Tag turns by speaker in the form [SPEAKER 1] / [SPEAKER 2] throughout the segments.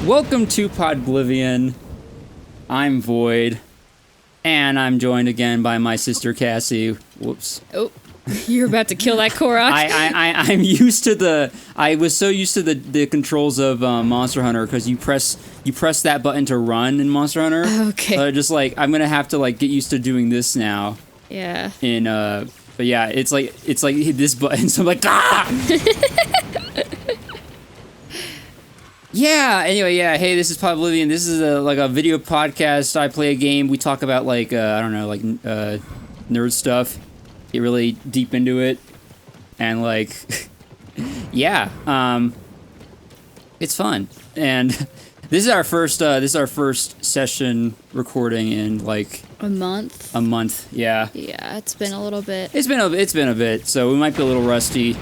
[SPEAKER 1] Welcome to Podblivion. I'm Void, and I'm joined again by my sister Cassie. Whoops.
[SPEAKER 2] Oh, you're about to kill that korok.
[SPEAKER 1] I'm used to the. I was so used to the controls of Monster Hunter because you press that button to run in Monster Hunter.
[SPEAKER 2] Okay.
[SPEAKER 1] Just like I'm gonna have to like get used to doing this now.
[SPEAKER 2] Yeah.
[SPEAKER 1] But yeah, it's like hit this button, so I'm like Yeah, anyway, yeah, hey, this is Podblivion. This is a video podcast. I play a game. We talk about, like, I don't know, like, nerd stuff. Get really deep into it. And, like, yeah, it's fun. And this is our first session recording in, like...
[SPEAKER 2] A month?
[SPEAKER 1] A month, yeah.
[SPEAKER 2] Yeah, it's been a little bit.
[SPEAKER 1] It's been a bit, so we might be a little rusty.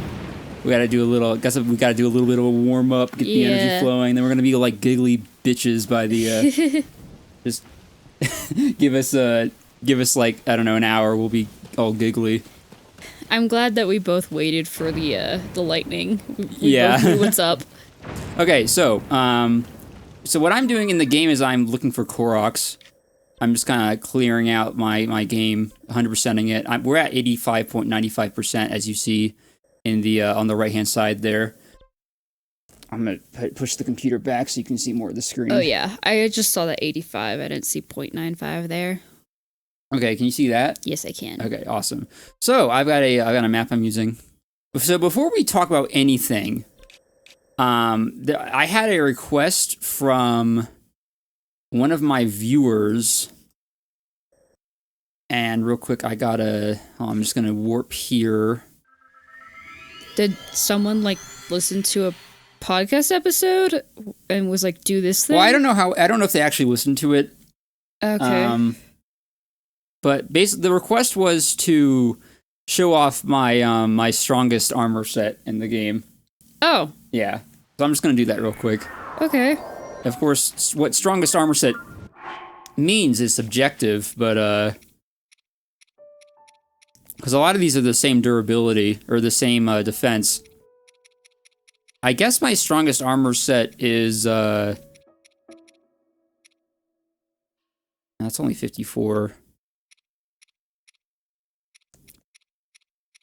[SPEAKER 1] We gotta do a little bit of a warm up, get the energy flowing. Then we're gonna be like giggly bitches by the. Just give us like I don't know, an hour. We'll be all giggly.
[SPEAKER 2] I'm glad that we both waited for the lightning. We
[SPEAKER 1] Yeah.
[SPEAKER 2] both knew what's up.
[SPEAKER 1] Okay, so what I'm doing in the game is I'm looking for koroks. I'm just kind of clearing out my game, 100%ing it. We're at 85.95%, as you see. In the on the right hand side there. I'm gonna push the computer back so you can see more of the screen.
[SPEAKER 2] Oh yeah, I just saw that 85. I didn't see 0.95 there.
[SPEAKER 1] Okay, can you see that?
[SPEAKER 2] Yes, I can.
[SPEAKER 1] Okay, awesome. So I've got a map I'm using. So before we talk about anything, I had a request from one of my viewers, and real quick, I'm just gonna warp here.
[SPEAKER 2] Did someone like listen to a podcast episode and was like, do this thing?
[SPEAKER 1] Well, I don't know if they actually listened to it.
[SPEAKER 2] Okay.
[SPEAKER 1] But basically the request was to show off my my strongest armor set in the game.
[SPEAKER 2] Oh.
[SPEAKER 1] Yeah. So I'm just going to do that real quick.
[SPEAKER 2] Okay.
[SPEAKER 1] Of course, what strongest armor set means is subjective, but because a lot of these are the same durability, or the same defense. I guess my strongest armor set is... that's only 54.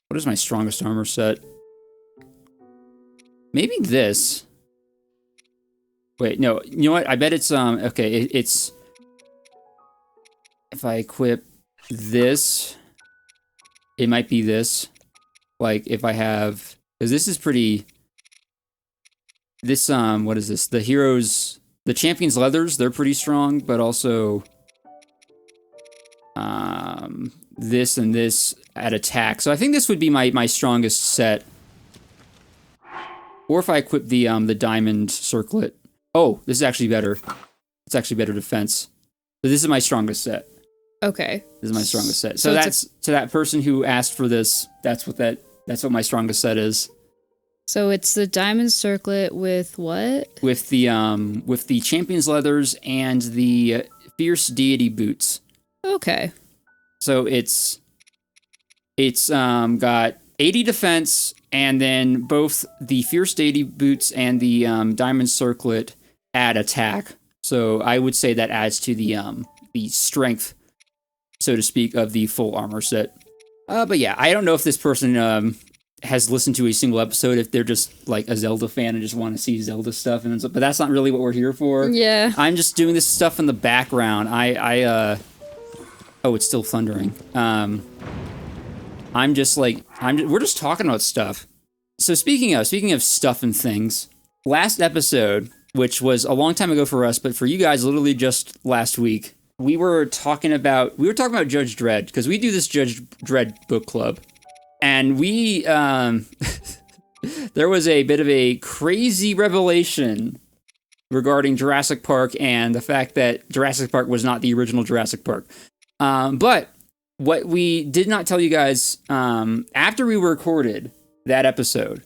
[SPEAKER 1] What is my strongest armor set? Maybe this. Wait, no. You know what? I bet it's... okay, it's... If I equip this... It might be this. Like, if I have... Because this is pretty... This, what is this? The heroes... The champions' leathers, they're pretty strong, but also... this and this at attack. So I think this would be my strongest set. Or if I equip the diamond circlet. Oh, this is actually better. It's actually better defense. So this is my strongest set.
[SPEAKER 2] Okay.
[SPEAKER 1] This is my strongest set. So that's to that person who asked for this. That's what my strongest set is.
[SPEAKER 2] So it's the diamond circlet with what? With
[SPEAKER 1] the champion's leathers and the fierce deity boots.
[SPEAKER 2] Okay.
[SPEAKER 1] So it's got 80 defense, and then both the fierce deity boots and the diamond circlet add attack. So I would say that adds to the strength, so to speak, of the full armor set. But yeah, I don't know if this person has listened to a single episode, if they're just like a Zelda fan and just want to see Zelda stuff, but that's not really what we're here for.
[SPEAKER 2] Yeah.
[SPEAKER 1] I'm just doing this stuff in the background. Oh, it's still thundering. We're just talking about stuff. So speaking of stuff and things, last episode, which was a long time ago for us, but for you guys, literally just last week, we were talking about Judge Dredd, because we do this Judge Dredd book club, and we there was a bit of a crazy revelation regarding Jurassic Park and the fact that Jurassic Park was not the original Jurassic Park. But what we did not tell you guys after we recorded that episode,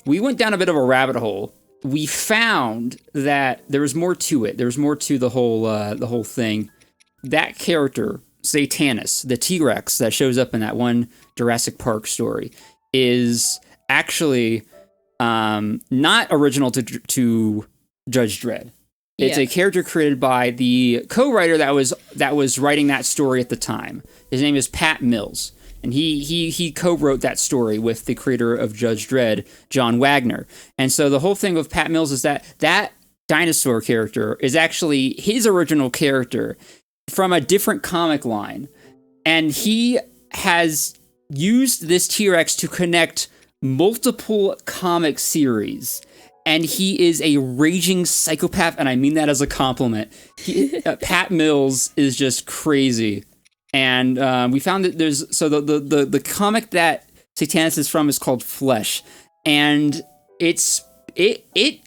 [SPEAKER 1] we went down a bit of a rabbit hole. We found that there was more to it. There was more to the whole thing. That character, Satanus, the T-Rex that shows up in that one Jurassic Park story, is actually not original to Judge Dredd. It's
[SPEAKER 2] Yeah.
[SPEAKER 1] a character created by the co-writer that was writing that story at the time. His name is Pat Mills, and he co-wrote that story with the creator of Judge Dredd, John Wagner. And so the whole thing with Pat Mills is that dinosaur character is actually his original character from a different comic line, and he has used this T-Rex to connect multiple comic series. And he is a raging psychopath, and I mean that as a compliment. Pat Mills is just crazy. And we found that there's... So the comic that Satanis is from is called Flesh. And it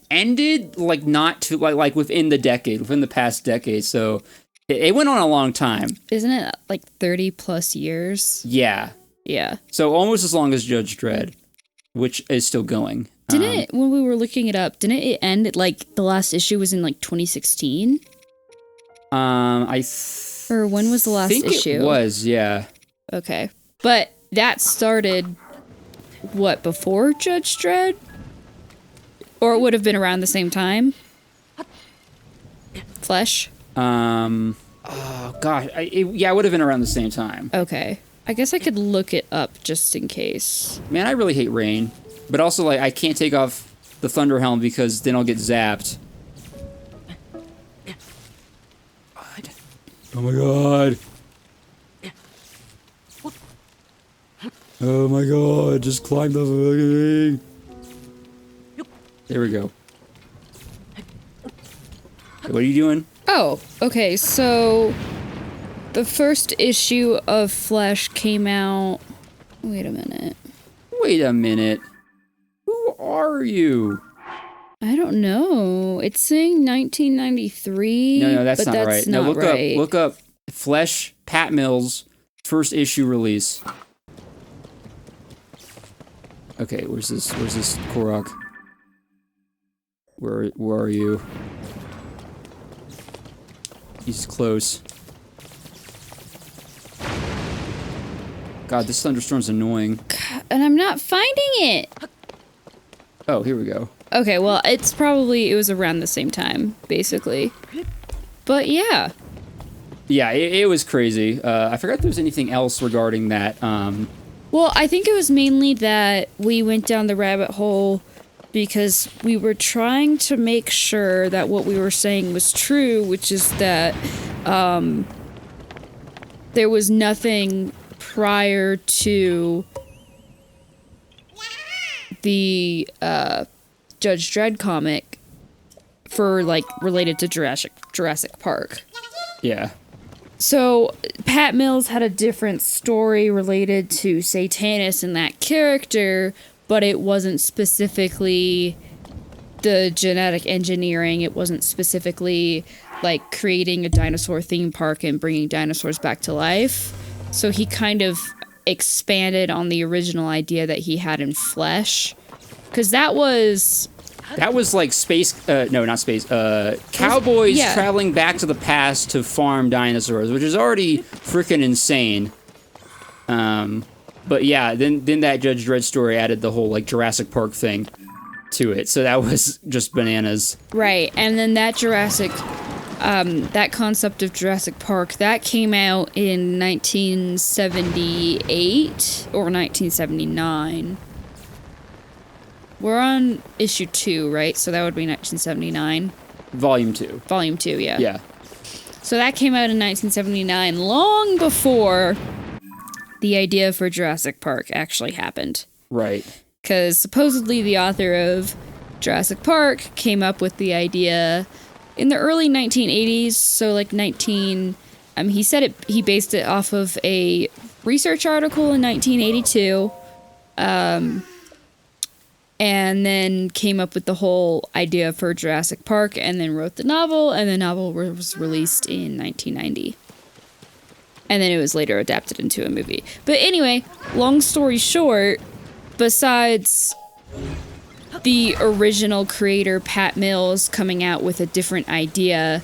[SPEAKER 1] ended like not too... Like within the past decade. So it went on a long time.
[SPEAKER 2] Isn't it like 30 plus years?
[SPEAKER 1] Yeah.
[SPEAKER 2] Yeah.
[SPEAKER 1] So almost as long as Judge Dredd, which is still going.
[SPEAKER 2] Didn't it, when we were looking it up, didn't it end at, like, the last issue was in, like, 2016? Or when was the last issue?
[SPEAKER 1] It was, yeah.
[SPEAKER 2] Okay. But that started, what, before Judge Dredd? Or it would have been around the same time? Flesh?
[SPEAKER 1] Oh, gosh. Yeah, it would have been around the same time.
[SPEAKER 2] Okay. I guess I could look it up just in case.
[SPEAKER 1] Man, I really hate rain. But also, like, I can't take off the Thunder Helm because then I'll get zapped. Oh my god. Oh my god, just climb the fucking... There we go. What are you doing?
[SPEAKER 2] Oh, okay, so the first issue of Flesh came out... Wait a minute.
[SPEAKER 1] Wait a minute. Who are you?
[SPEAKER 2] I don't know. It's saying 1993.
[SPEAKER 1] No, that's
[SPEAKER 2] but
[SPEAKER 1] not
[SPEAKER 2] that's
[SPEAKER 1] right.
[SPEAKER 2] Not
[SPEAKER 1] No,
[SPEAKER 2] right.
[SPEAKER 1] look up Flesh, Pat Mills, first issue release. Okay, where's this Korok? Where are you? He's close. God, this thunderstorm's annoying.
[SPEAKER 2] And I'm not finding it.
[SPEAKER 1] Oh, here we go.
[SPEAKER 2] Okay, well, it was around the same time, basically. But yeah.
[SPEAKER 1] Yeah, it was crazy. I forgot if there was anything else regarding that.
[SPEAKER 2] Well, I think it was mainly that we went down the rabbit hole because we were trying to make sure that what we were saying was true, which is that there was nothing prior to the Judge Dredd comic for, like, related to Jurassic Park.
[SPEAKER 1] Yeah.
[SPEAKER 2] So Pat Mills had a different story related to Satanis and that character, but it wasn't specifically the genetic engineering. It wasn't specifically, like, creating a dinosaur theme park and bringing dinosaurs back to life. So he kind of expanded on the original idea that he had in Flesh. Because that was like space, no, not space, cowboys traveling back to the past to farm dinosaurs, which is already freaking insane. But yeah, then that Judge Dredd story added the whole, like, Jurassic Park thing to it. So that was just bananas. Right, and then that that concept of Jurassic Park, that came out in 1978 or 1979. We're on issue 2, right? So that would be 1979.
[SPEAKER 1] Volume 2.
[SPEAKER 2] Volume 2, yeah.
[SPEAKER 1] Yeah.
[SPEAKER 2] So that came out in 1979, long before the idea for Jurassic Park actually happened.
[SPEAKER 1] Right.
[SPEAKER 2] Because supposedly the author of Jurassic Park came up with the idea in the early 1980s, so like he said he based it off of a research article in 1982, and then came up with the whole idea for Jurassic Park, and then wrote the novel, and the novel was released in 1990. And then it was later adapted into a movie. But anyway, long story short, besides the original creator, Pat Mills, coming out with a different idea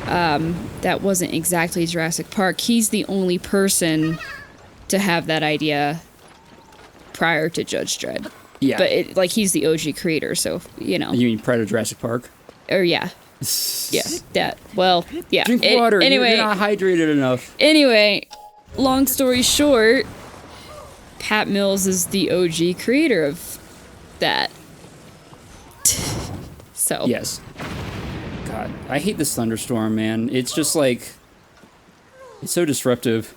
[SPEAKER 2] that wasn't exactly Jurassic Park, he's the only person to have that idea prior to Judge Dredd.
[SPEAKER 1] Yeah.
[SPEAKER 2] But he's the OG creator, so, you know.
[SPEAKER 1] You mean prior to Jurassic Park?
[SPEAKER 2] Or yeah. Yeah, that. Well, yeah.
[SPEAKER 1] Drink water.
[SPEAKER 2] Anyway,
[SPEAKER 1] You're not hydrated enough.
[SPEAKER 2] Anyway, long story short, Pat Mills is the OG creator of that. So.
[SPEAKER 1] Yes. God, I hate this thunderstorm, man. It's just like, it's so disruptive.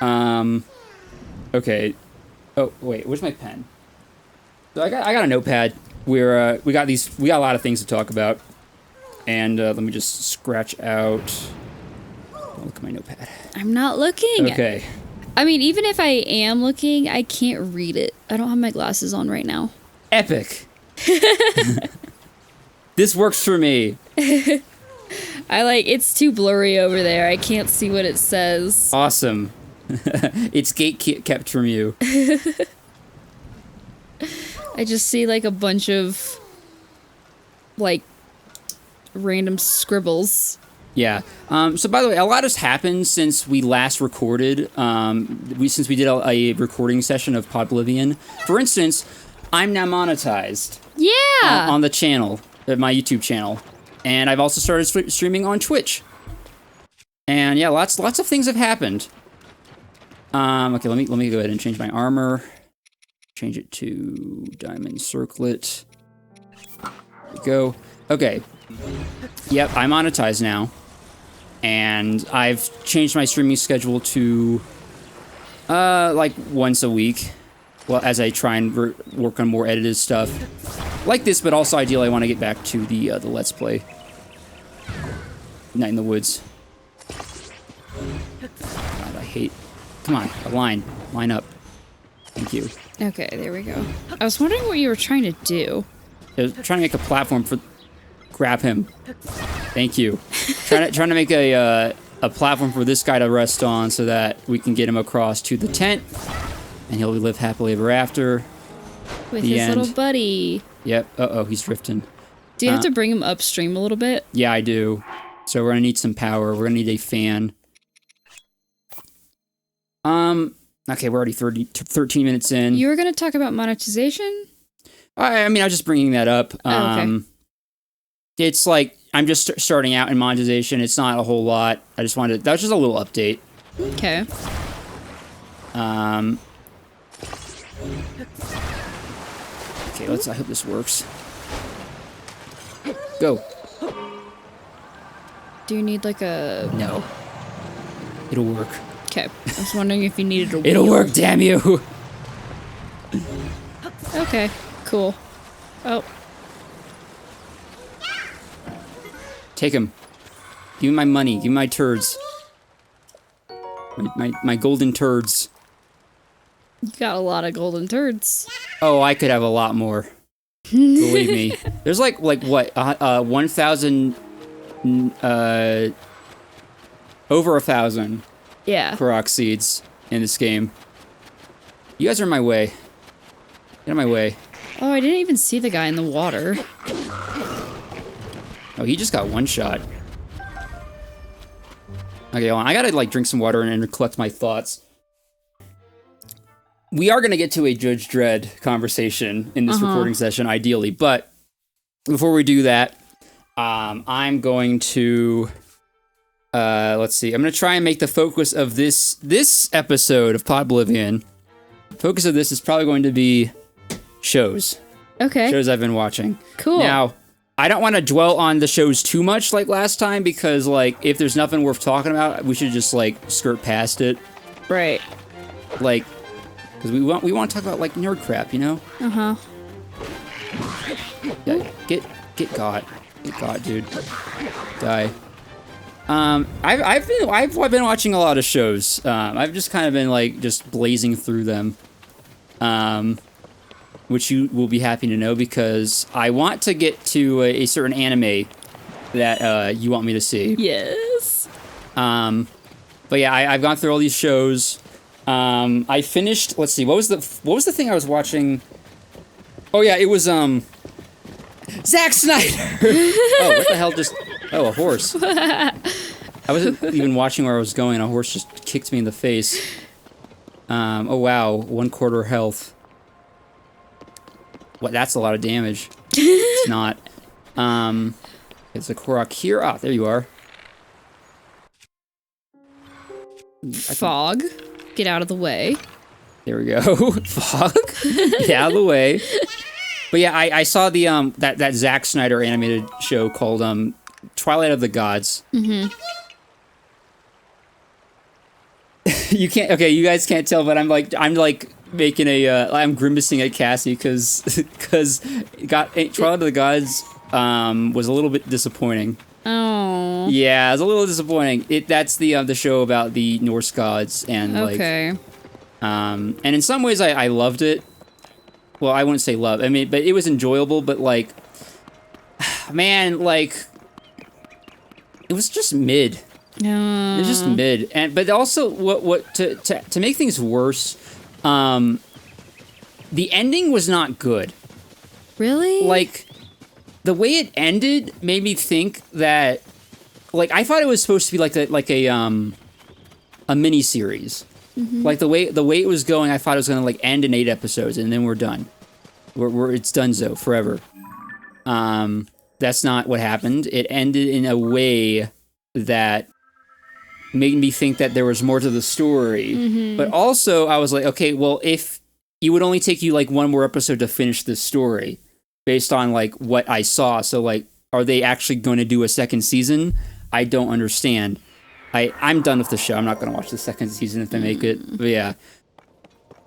[SPEAKER 1] Okay. Oh wait, where's my pen? So I got a notepad. We got a lot of things to talk about, and let me just scratch out. Don't look at my notepad.
[SPEAKER 2] I'm not looking.
[SPEAKER 1] Okay.
[SPEAKER 2] I mean, even if I am looking, I can't read it. I don't have my glasses on right now.
[SPEAKER 1] Epic. This works for me.
[SPEAKER 2] It's too blurry over there. I can't see what it says.
[SPEAKER 1] Awesome. It's kept from you.
[SPEAKER 2] I just see like a bunch of like random scribbles.
[SPEAKER 1] Yeah. So by the way, a lot has happened since we last recorded. Since we did a recording session of Podblivion. For instance, I'm now monetized.
[SPEAKER 2] Yeah.
[SPEAKER 1] On the channel, my YouTube channel, and I've also started streaming on Twitch. And yeah, lots of things have happened. Okay, let me go ahead and change my armor. Change it to diamond circlet. There we go. Okay. Yep, I'm monetized now. And I've changed my streaming schedule to like once a week. Well, as I try and work on more edited stuff like this, but also ideally I want to get back to the Let's Play. Night in the Woods. God, I hate. Come on, line up. Thank you.
[SPEAKER 2] Okay, there we go. I was wondering what you were trying to do.
[SPEAKER 1] I was trying to make a platform for. Grab him. Thank you. Trying to make a platform for this guy to rest on, so that we can get him across to the tent, and he'll live happily ever after.
[SPEAKER 2] With his little buddy.
[SPEAKER 1] Yep. Uh-oh, he's drifting.
[SPEAKER 2] Do you have to bring him upstream a little bit?
[SPEAKER 1] Yeah, I do. So we're gonna need some power. We're gonna need a fan. Okay, we're already 13 minutes in.
[SPEAKER 2] You were gonna talk about monetization?
[SPEAKER 1] I mean, I was just bringing that up.
[SPEAKER 2] Okay.
[SPEAKER 1] It's like, I'm just starting out in monetization. It's not a whole lot. I just wanted, that was just a little update.
[SPEAKER 2] Okay.
[SPEAKER 1] Okay, I hope this works. Go.
[SPEAKER 2] Do you need like a...
[SPEAKER 1] No. It'll work.
[SPEAKER 2] Okay. I was wondering if you needed a wheel.
[SPEAKER 1] It'll work, damn you!
[SPEAKER 2] Okay, cool. Oh.
[SPEAKER 1] Take him. Give me my money. Give me my turds. My golden turds.
[SPEAKER 2] You got a lot of golden turds.
[SPEAKER 1] Oh, I could have a lot more. Believe me. There's like what? 1,000... over 1,000...
[SPEAKER 2] Yeah.
[SPEAKER 1] koroks seeds in this game. You guys are in my way. Get out of my way.
[SPEAKER 2] Oh, I didn't even see the guy in the water.
[SPEAKER 1] Oh, he just got one shot. Okay, hold on. I gotta, like, drink some water and collect my thoughts. We are gonna get to a Judge Dredd conversation in this recording session, ideally, but before we do that, I'm going to... let's see. I'm gonna try and make the focus of this episode of Podblivion. Focus of this is probably going to be shows.
[SPEAKER 2] Okay.
[SPEAKER 1] Shows I've been watching.
[SPEAKER 2] Cool.
[SPEAKER 1] Now, I don't want to dwell on the shows too much like last time, because like if there's nothing worth talking about, we should just like skirt past it.
[SPEAKER 2] Right.
[SPEAKER 1] Like, because we want to talk about like nerd crap, you know?
[SPEAKER 2] Uh-huh.
[SPEAKER 1] Yeah, get got. Get got, dude. Die. I've been watching a lot of shows. I've just kind of been like just blazing through them. Which you will be happy to know, because I want to get to a certain anime that you want me to see.
[SPEAKER 2] Yes.
[SPEAKER 1] But yeah, I've gone through all these shows. I finished. Let's see. What was the thing I was watching? Oh yeah, it was Zack Snyder. Oh, what the hell? Oh, a horse. I wasn't even watching where I was going. A horse just kicked me in the face. Oh wow, 1/4 health. What? That's a lot of damage. It's not. It's a korok here. Ah, there you are.
[SPEAKER 2] Fog. Get out of the way.
[SPEAKER 1] There we go. Fog. Get out of the way. But yeah, I saw the that Zack Snyder animated show called Twilight of the Gods. Mm-hmm. You can't. Okay, you guys can't tell, but I'm making I'm grimacing at Cassie because Twilight of the Gods was a little bit disappointing.
[SPEAKER 2] Oh.
[SPEAKER 1] Yeah, it was a little disappointing. That's the show about the Norse gods and
[SPEAKER 2] okay.
[SPEAKER 1] and in some ways I loved it. Well, I wouldn't say love. I mean, but it was enjoyable. But man, it was just mid.
[SPEAKER 2] No.
[SPEAKER 1] It was just mid, but also what to make things worse, the ending was not good.
[SPEAKER 2] Really?
[SPEAKER 1] The way it ended made me think that, I thought it was supposed to be a mini series. Mm-hmm. The way it was going, I thought it was gonna end in 8 episodes and then we're done. It's donezo forever. That's not what happened. It ended in a way that made me think that there was more to the story. Mm-hmm. But also, I was like, okay, well, if it would only take you one more episode to finish this story, based on what I saw. So are they actually going to do a second season? I don't understand. I'm done with the show. I'm not going to watch the second season if they make it. But yeah.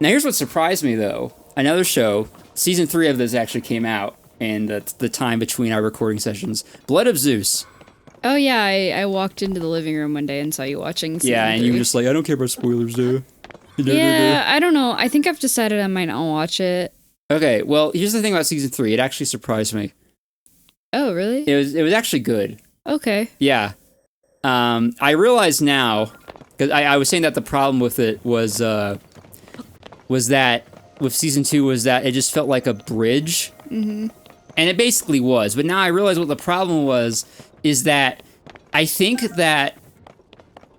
[SPEAKER 1] Now here's what surprised me though. Another show, season 3 of this actually came out in the time between our recording sessions. Blood of Zeus.
[SPEAKER 2] Oh yeah, I walked into the living room one day and saw you watching season 3.
[SPEAKER 1] You were just I don't care about spoilers, dude.
[SPEAKER 2] Yeah, I don't know. I think I've decided I might not watch it.
[SPEAKER 1] Okay, well, here's the thing about season 3. It actually surprised me.
[SPEAKER 2] Oh, really?
[SPEAKER 1] It was actually good.
[SPEAKER 2] Okay.
[SPEAKER 1] Yeah. I realize now, because I was saying that the problem with it was that with season 2 was that it just felt like a bridge. Mm-hmm. And it basically was. But now I realize what the problem is that I think that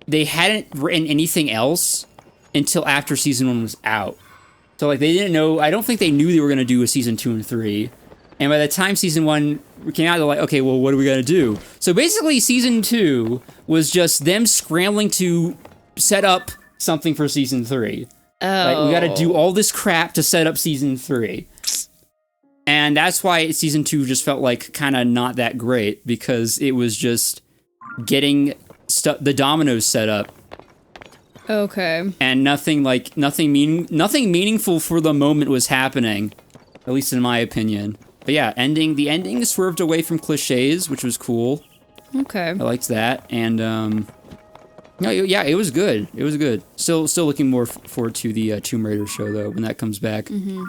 [SPEAKER 1] they hadn't written anything else until after season 1 was out. So they didn't know. I don't think they knew they were going to do a season 2 and 3. And by the time season 1 came out, they're like, okay, well, what are we going to do? So basically, season 2 was just them scrambling to set up something for season 3.
[SPEAKER 2] Oh.
[SPEAKER 1] We got to do all this crap to set up season 3. And that's why season 2 just felt kind of not that great, because it was just getting the dominoes set up.
[SPEAKER 2] Okay.
[SPEAKER 1] And nothing meaningful for the moment was happening, at least in my opinion. But yeah, the ending swerved away from cliches, which was cool.
[SPEAKER 2] Okay.
[SPEAKER 1] I liked that, and it was good. It was good. Still looking more forward to the Tomb Raider show though when that comes back.
[SPEAKER 2] Mm-hmm.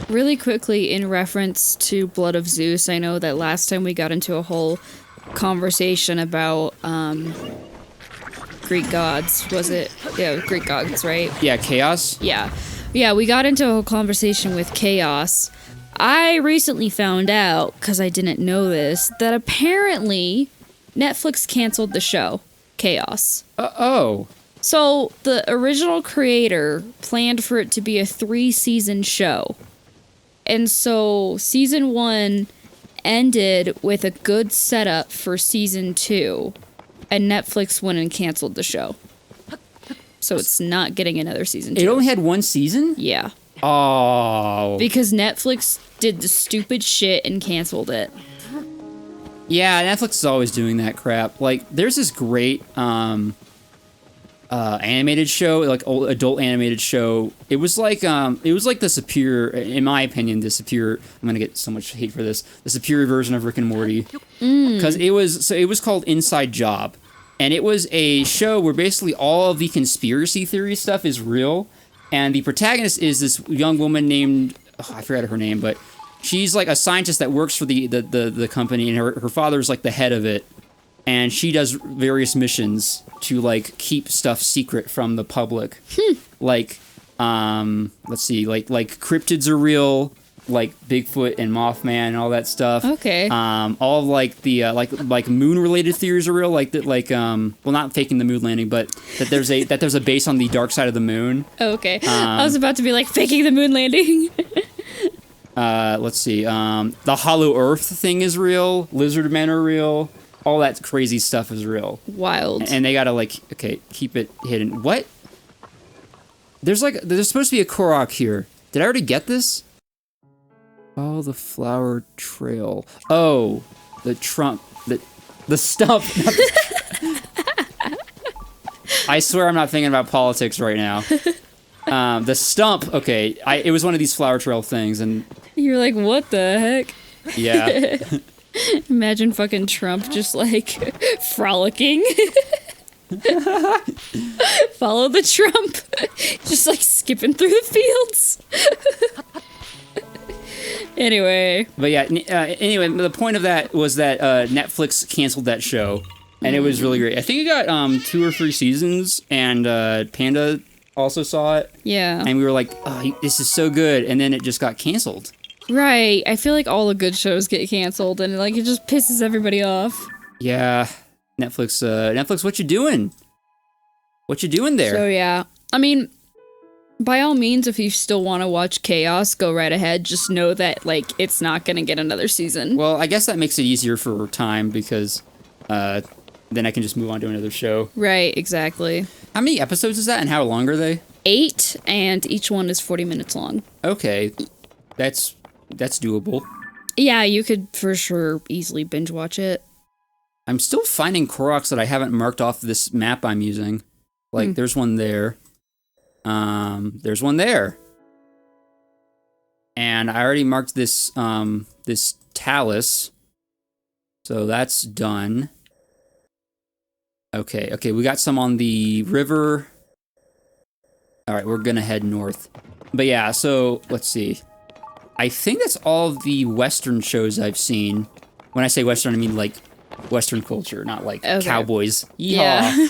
[SPEAKER 2] Really quickly, in reference to Blood of Zeus, I know that last time we got into a whole conversation about Greek gods, was it? Yeah, Greek gods, right?
[SPEAKER 1] Yeah, Chaos?
[SPEAKER 2] Yeah, we got into a whole conversation with Chaos. I recently found out, because I didn't know this, that apparently Netflix canceled the show, Chaos.
[SPEAKER 1] Oh.
[SPEAKER 2] So, the original creator planned for it to be a 3-season show. And so, season 1 ended with a good setup for season 2. And Netflix went and canceled the show. So it's not getting another season 2.
[SPEAKER 1] It only had 1 season?
[SPEAKER 2] Yeah.
[SPEAKER 1] Oh.
[SPEAKER 2] Because Netflix did the stupid shit and canceled it.
[SPEAKER 1] Yeah, Netflix is always doing that crap. There's this great animated show, old adult animated show. It was the superior, in my opinion, the superior. I'm gonna get so much hate for this. The superior version of Rick and Morty, because it was called Inside Job, and it was a show where basically all of the conspiracy theory stuff is real, and the protagonist is this young woman named I forgot her name, but she's a scientist that works for the company, and her father's the head of it. And she does various missions to keep stuff secret from the public. Let's see, cryptids are real, Bigfoot and Mothman and all that stuff.
[SPEAKER 2] Okay.
[SPEAKER 1] All of the moon related theories are real, well, not faking the moon landing, but that there's a base on the dark side of the moon.
[SPEAKER 2] Okay. I was about to be faking the moon landing.
[SPEAKER 1] Let's see. The Hollow Earth thing is real. Lizard men are real. All that crazy stuff is real.
[SPEAKER 2] Wild.
[SPEAKER 1] And they gotta okay, keep it hidden. What? There's supposed to be a korok here. Did I already get this? Follow the flower trail. Oh, the stump. I swear I'm not thinking about politics right now. The stump. Okay, it was one of these flower trail things, and
[SPEAKER 2] you're like, what the heck?
[SPEAKER 1] Yeah.
[SPEAKER 2] Imagine fucking Trump just frolicking. Follow the Trump. Just skipping through the fields. Anyway.
[SPEAKER 1] But yeah, anyway, the point of that was that Netflix canceled that show, and it was really great. I think it got 2 or 3 seasons, and Panda also saw it.
[SPEAKER 2] Yeah.
[SPEAKER 1] And we were like, oh, this is so good, and then it just got canceled.
[SPEAKER 2] Right. I feel like all the good shows get canceled, and it just pisses everybody off.
[SPEAKER 1] Yeah. Netflix, what you doing? What you doing there?
[SPEAKER 2] So yeah. I mean, by all means, if you still want to watch Chaos, go right ahead. Just know that, it's not going to get another season.
[SPEAKER 1] Well, I guess that makes it easier for time, because then I can just move on to another show.
[SPEAKER 2] Right, exactly.
[SPEAKER 1] How many episodes is that, and how long are they?
[SPEAKER 2] 8, and each one is 40 minutes long.
[SPEAKER 1] Okay. That's doable.
[SPEAKER 2] Yeah, you could for sure easily binge watch it.
[SPEAKER 1] I'm still finding koroks that I haven't marked off this map I'm using. There's one there. There's one there. And I already marked this this talus. So that's done. Okay, we got some on the river. All right, we're gonna head north. But yeah, so let's see. I think that's all the Western shows I've seen. When I say Western, I mean Western culture, not cowboys. Yeehaw.
[SPEAKER 2] Yeah.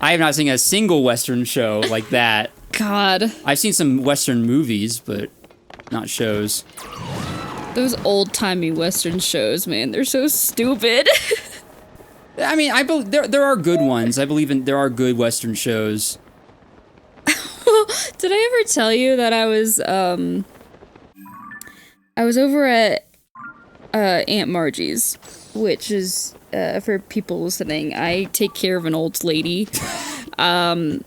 [SPEAKER 1] I have not seen a single Western show like that.
[SPEAKER 2] God.
[SPEAKER 1] I've seen some Western movies, but not shows.
[SPEAKER 2] Those old-timey Western shows, man, they're so stupid.
[SPEAKER 1] I mean, there are good ones. I believe there are good Western shows.
[SPEAKER 2] Did I ever tell you that I was over at Aunt Margie's, which is for people listening, I take care of an old lady, and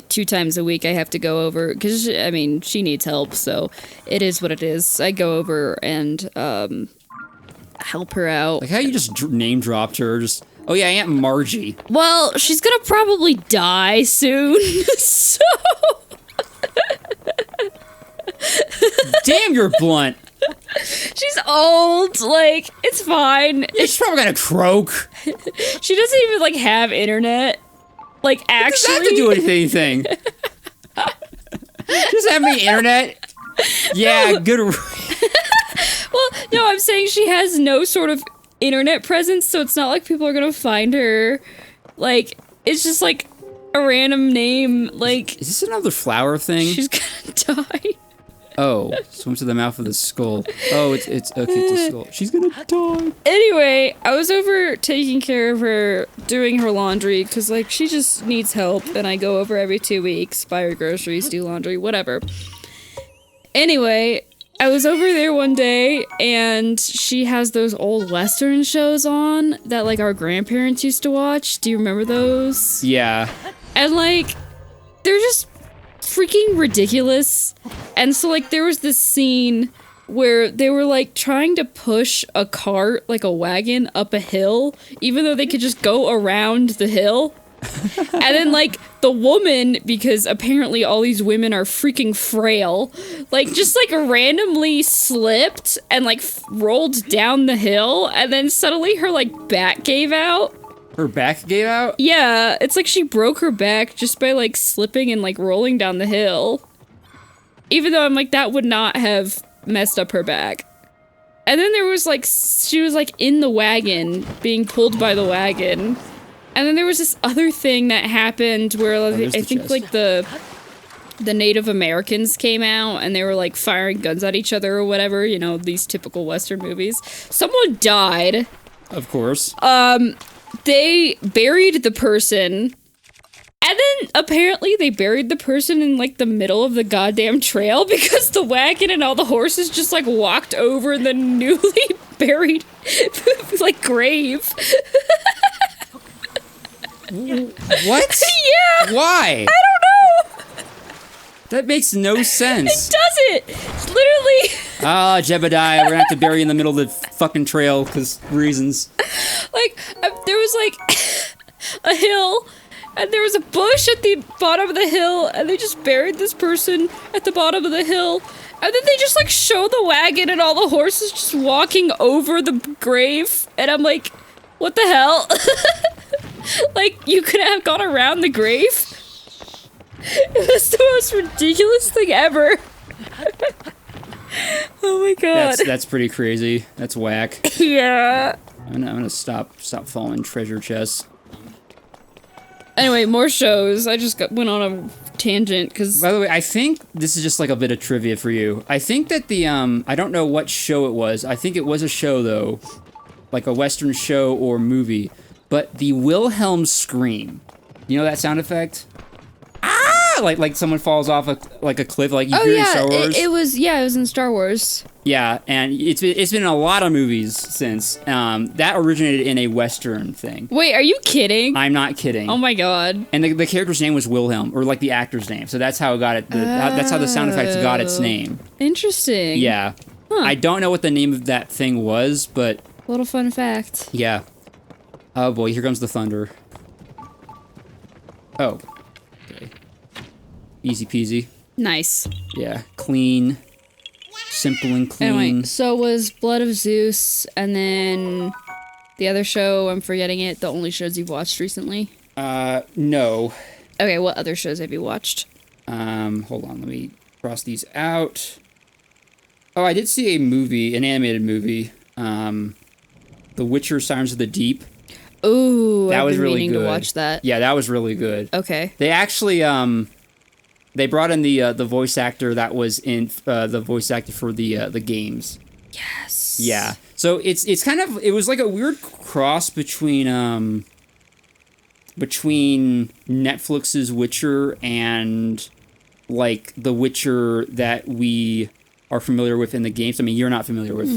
[SPEAKER 2] 2 times a week I have to go over because she needs help, so it is what it is. I go over and help her out.
[SPEAKER 1] How you just name dropped her? Oh yeah, Aunt Margie.
[SPEAKER 2] Well, she's gonna probably die soon, so.
[SPEAKER 1] Damn, you're blunt.
[SPEAKER 2] She's old, it's fine.
[SPEAKER 1] She's probably gonna croak.
[SPEAKER 2] She doesn't even, have internet. Actually.
[SPEAKER 1] It doesn't have to do with anything. Just have me internet. Yeah,
[SPEAKER 2] no.
[SPEAKER 1] Good.
[SPEAKER 2] Well, no, I'm saying she has no sort of internet presence, so it's not like people are gonna find her. It's just, a random name,
[SPEAKER 1] Is this another flower thing?
[SPEAKER 2] She's gonna die.
[SPEAKER 1] Oh, swim to the mouth of the skull. Oh, it's okay, it's a skull. She's gonna die.
[SPEAKER 2] Anyway, I was over taking care of her, doing her laundry, because, she just needs help, and I go over every 2 weeks, buy her groceries, do laundry, whatever. Anyway, I was over there one day, and she has those old Western shows on that, our grandparents used to watch. Do you remember those?
[SPEAKER 1] Yeah.
[SPEAKER 2] And, they're just freaking ridiculous. And so, there was this scene where they were, trying to push a cart, a wagon, up a hill, even though they could just go around the hill. And then, the woman, because apparently all these women are freaking frail, just, randomly slipped and, rolled down the hill, and then suddenly her, back gave out.
[SPEAKER 1] Her back gave out?
[SPEAKER 2] Yeah, it's she broke her back just by, slipping and, rolling down the hill. Even though I'm that would not have messed up her back. And then there was, she was, in the wagon, being pulled by the wagon. And then there was this other thing that happened where, I think, the Native Americans came out, and they were, firing guns at each other or whatever, these typical Western movies. Someone died.
[SPEAKER 1] Of course.
[SPEAKER 2] They buried the person, And then apparently they buried the person in like the middle of the goddamn trail because the wagon and all the horses just like walked over the newly buried like grave.
[SPEAKER 1] What?
[SPEAKER 2] Yeah.
[SPEAKER 1] Why?
[SPEAKER 2] I don't know.
[SPEAKER 1] That makes no sense.
[SPEAKER 2] It doesn't. It's literally.
[SPEAKER 1] Ah, Jebediah, we're gonna have to bury you in the middle of the fucking trail because reasons.
[SPEAKER 2] Like, there was like a hill, and there was a bush at the bottom of the hill, and they just buried this person at the bottom of the hill. And then they just like show the wagon and all the horses just walking over the grave. And I'm like, what the hell? Like, you could have gone around the grave? It was the most ridiculous thing ever. Oh my god.
[SPEAKER 1] That's pretty crazy. That's whack.
[SPEAKER 2] Yeah.
[SPEAKER 1] I'm gonna stop falling treasure chests.
[SPEAKER 2] Anyway, more shows. I just went on a tangent because.
[SPEAKER 1] By the way, I think this is just like a bit of trivia for you. I think that the I don't know what show it was. I think it was a show though, like a Western show or movie. But the Wilhelm scream. You know that sound effect? Ah! Like someone falls off a cliff, like you hear in Star Wars.
[SPEAKER 2] It was in Star Wars.
[SPEAKER 1] Yeah, and it's been in a lot of movies since. That originated in a Western thing.
[SPEAKER 2] Wait, are you kidding?
[SPEAKER 1] I'm not kidding.
[SPEAKER 2] Oh my god.
[SPEAKER 1] And the character's name was Wilhelm, or like the actor's name. So that's how it got it. That's how the sound effects got its name.
[SPEAKER 2] Interesting.
[SPEAKER 1] Yeah.
[SPEAKER 2] Huh.
[SPEAKER 1] I don't know what the name of that thing was, but
[SPEAKER 2] Little fun fact.
[SPEAKER 1] yeah. Oh boy, here comes the thunder. Oh. Okay. Easy peasy.
[SPEAKER 2] Nice.
[SPEAKER 1] Yeah. Clean. Simple and clean.
[SPEAKER 2] Anyway, so was Blood of Zeus, and then the other show, I'm forgetting it, the only shows you've watched recently?
[SPEAKER 1] No.
[SPEAKER 2] Okay, what other shows have you watched?
[SPEAKER 1] Hold on, let me cross these out. Oh, I did see a movie, an animated movie. The Witcher Sirens of the Deep.
[SPEAKER 2] Ooh,
[SPEAKER 1] That
[SPEAKER 2] I've
[SPEAKER 1] was
[SPEAKER 2] been
[SPEAKER 1] really
[SPEAKER 2] meaning
[SPEAKER 1] good.
[SPEAKER 2] to watch that.
[SPEAKER 1] Yeah, that was really good.
[SPEAKER 2] Okay.
[SPEAKER 1] They actually, they brought in the voice actor that was in, the voice actor for the games.
[SPEAKER 2] Yes.
[SPEAKER 1] Yeah. So it's kind of, it was like a weird cross between Netflix's Witcher and like the Witcher that we are familiar with in the games. I mean, you're not familiar with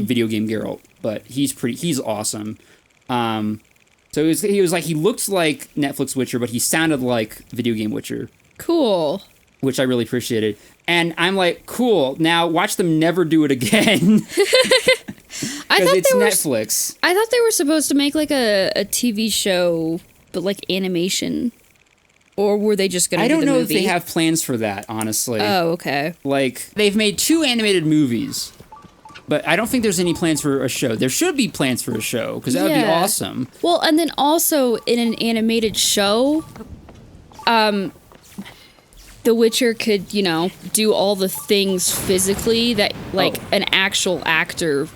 [SPEAKER 1] Video Game Geralt, but he's awesome. So he was like, he looked like Netflix Witcher, but he sounded like Video Game Witcher.
[SPEAKER 2] Cool.
[SPEAKER 1] Which I really appreciated. And I'm like, cool, now watch them never do it again. Because it's Netflix.
[SPEAKER 2] I thought they were supposed to make like a TV show, but like animation. Or were they just going to do the movie?
[SPEAKER 1] I don't know if they have plans for that, honestly.
[SPEAKER 2] Oh, okay.
[SPEAKER 1] Like, they've made 2 animated movies. But I don't think there's any plans for a show. There should be plans for a show, because that would be awesome.
[SPEAKER 2] Well, and then also in an animated show, The Witcher could, you know, do all the things physically that, like, an actual actor,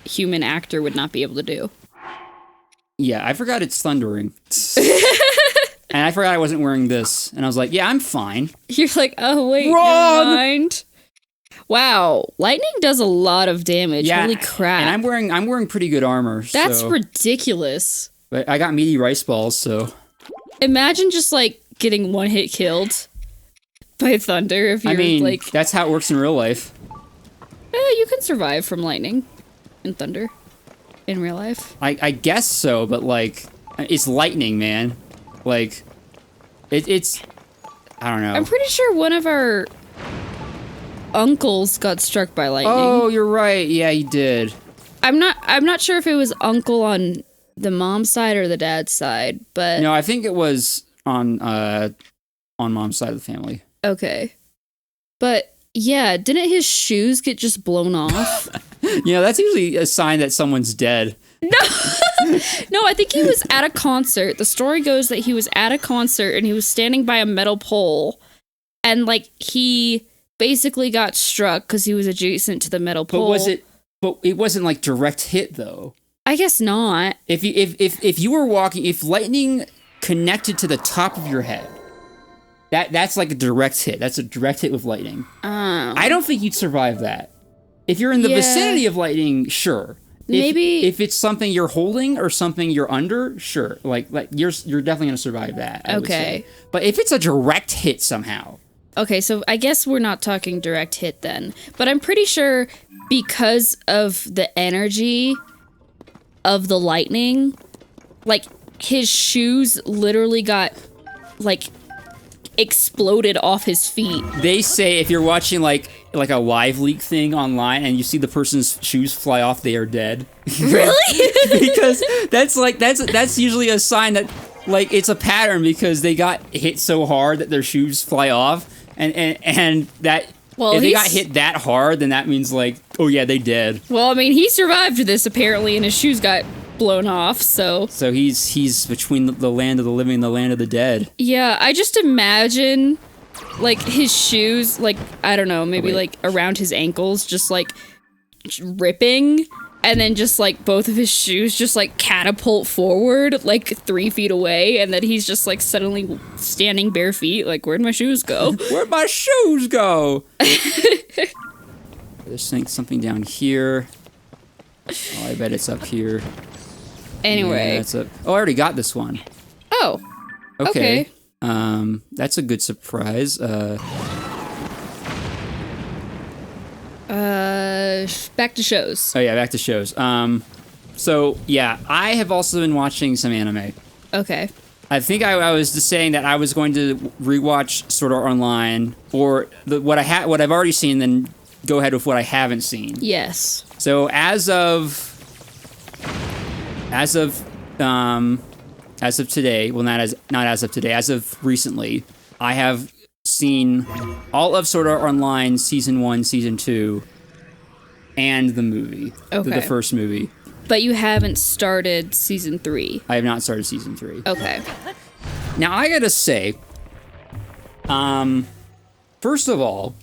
[SPEAKER 2] human actor, would not be able to do.
[SPEAKER 1] Yeah, I forgot it's thundering. And I forgot I wasn't wearing this. And I was like, yeah, I'm fine.
[SPEAKER 2] You're like, oh, wait,
[SPEAKER 1] Wrong!
[SPEAKER 2] never mind. Wow, lightning does a lot of damage.
[SPEAKER 1] Yeah,
[SPEAKER 2] Holy crap.
[SPEAKER 1] and I'm wearing pretty good armor.
[SPEAKER 2] That's
[SPEAKER 1] so.
[SPEAKER 2] ridiculous.
[SPEAKER 1] But I got meaty rice balls, so.
[SPEAKER 2] Imagine just, like, getting one hit killed by thunder if you're, like...
[SPEAKER 1] that's how it works in real life.
[SPEAKER 2] You can survive from lightning and thunder in real life.
[SPEAKER 1] I guess so, but, like, it's lightning, man. Like, it's... I don't know.
[SPEAKER 2] I'm pretty sure one of our uncles got struck by lightning.
[SPEAKER 1] Oh, you're right. Yeah, he did.
[SPEAKER 2] I'm not sure if it was uncle on the mom's side or the dad's side, but...
[SPEAKER 1] No, I think it was on mom's side of the family.
[SPEAKER 2] Okay. But, yeah, didn't his shoes get just blown off?
[SPEAKER 1] You know, that's usually a sign that someone's dead.
[SPEAKER 2] No! No, I think he was at a concert. The story goes that he was at a concert and he was standing by a metal pole and, like, he basically got struck because he was adjacent to the metal pole.
[SPEAKER 1] But it wasn't, like, direct hit, though.
[SPEAKER 2] I guess not.
[SPEAKER 1] If you were walking, if lightning connected to the top of your head, that's like a direct hit. That's a direct hit with lightning. I don't think you'd survive that. If you're in the vicinity of lightning, sure.
[SPEAKER 2] maybe
[SPEAKER 1] if it's something you're holding or something you're under, sure. Like you're definitely gonna survive that. I would say. But if it's a direct hit somehow.
[SPEAKER 2] Okay, so I guess we're not talking direct hit then. But I'm pretty sure because of the energy of the lightning, like his shoes literally got like exploded off his feet.
[SPEAKER 1] They say if you're watching like a live leak thing online and you see the person's shoes fly off, they are dead.
[SPEAKER 2] Really?
[SPEAKER 1] Because that's usually a sign that like it's a pattern because they got hit so hard that their shoes fly off and that if they got hit that hard, then that means like, oh yeah, they dead.
[SPEAKER 2] Well, I mean, he survived this apparently and his shoes got blown off, so
[SPEAKER 1] he's between the land of the living and the land of the dead.
[SPEAKER 2] Yeah, I just imagine like his shoes, like I don't know, maybe like around his ankles, just like ripping, and then just like both of his shoes just like catapult forward like 3 feet away, and then he's just like suddenly standing bare feet, like where'd my shoes go?
[SPEAKER 1] Where'd my shoes go? There's something down here. Oh, I bet it's up here.
[SPEAKER 2] Anyway.
[SPEAKER 1] Yeah, that's I already got this one.
[SPEAKER 2] Oh. Okay.
[SPEAKER 1] That's a good surprise.
[SPEAKER 2] Back to shows.
[SPEAKER 1] Oh yeah, back to shows. So yeah, I have also been watching some anime.
[SPEAKER 2] Okay.
[SPEAKER 1] I think I was just saying that I was going to rewatch Sword Art Online, or what I've already seen, then go ahead with what I haven't seen.
[SPEAKER 2] Yes.
[SPEAKER 1] So as of today, well, not as of today, as of recently, I have seen all of Sword Art Online Season 1, Season 2, and the movie.
[SPEAKER 2] Okay.
[SPEAKER 1] The first movie.
[SPEAKER 2] But you haven't started Season 3.
[SPEAKER 1] I have not started Season 3.
[SPEAKER 2] Okay.
[SPEAKER 1] Now, I gotta say, first of all,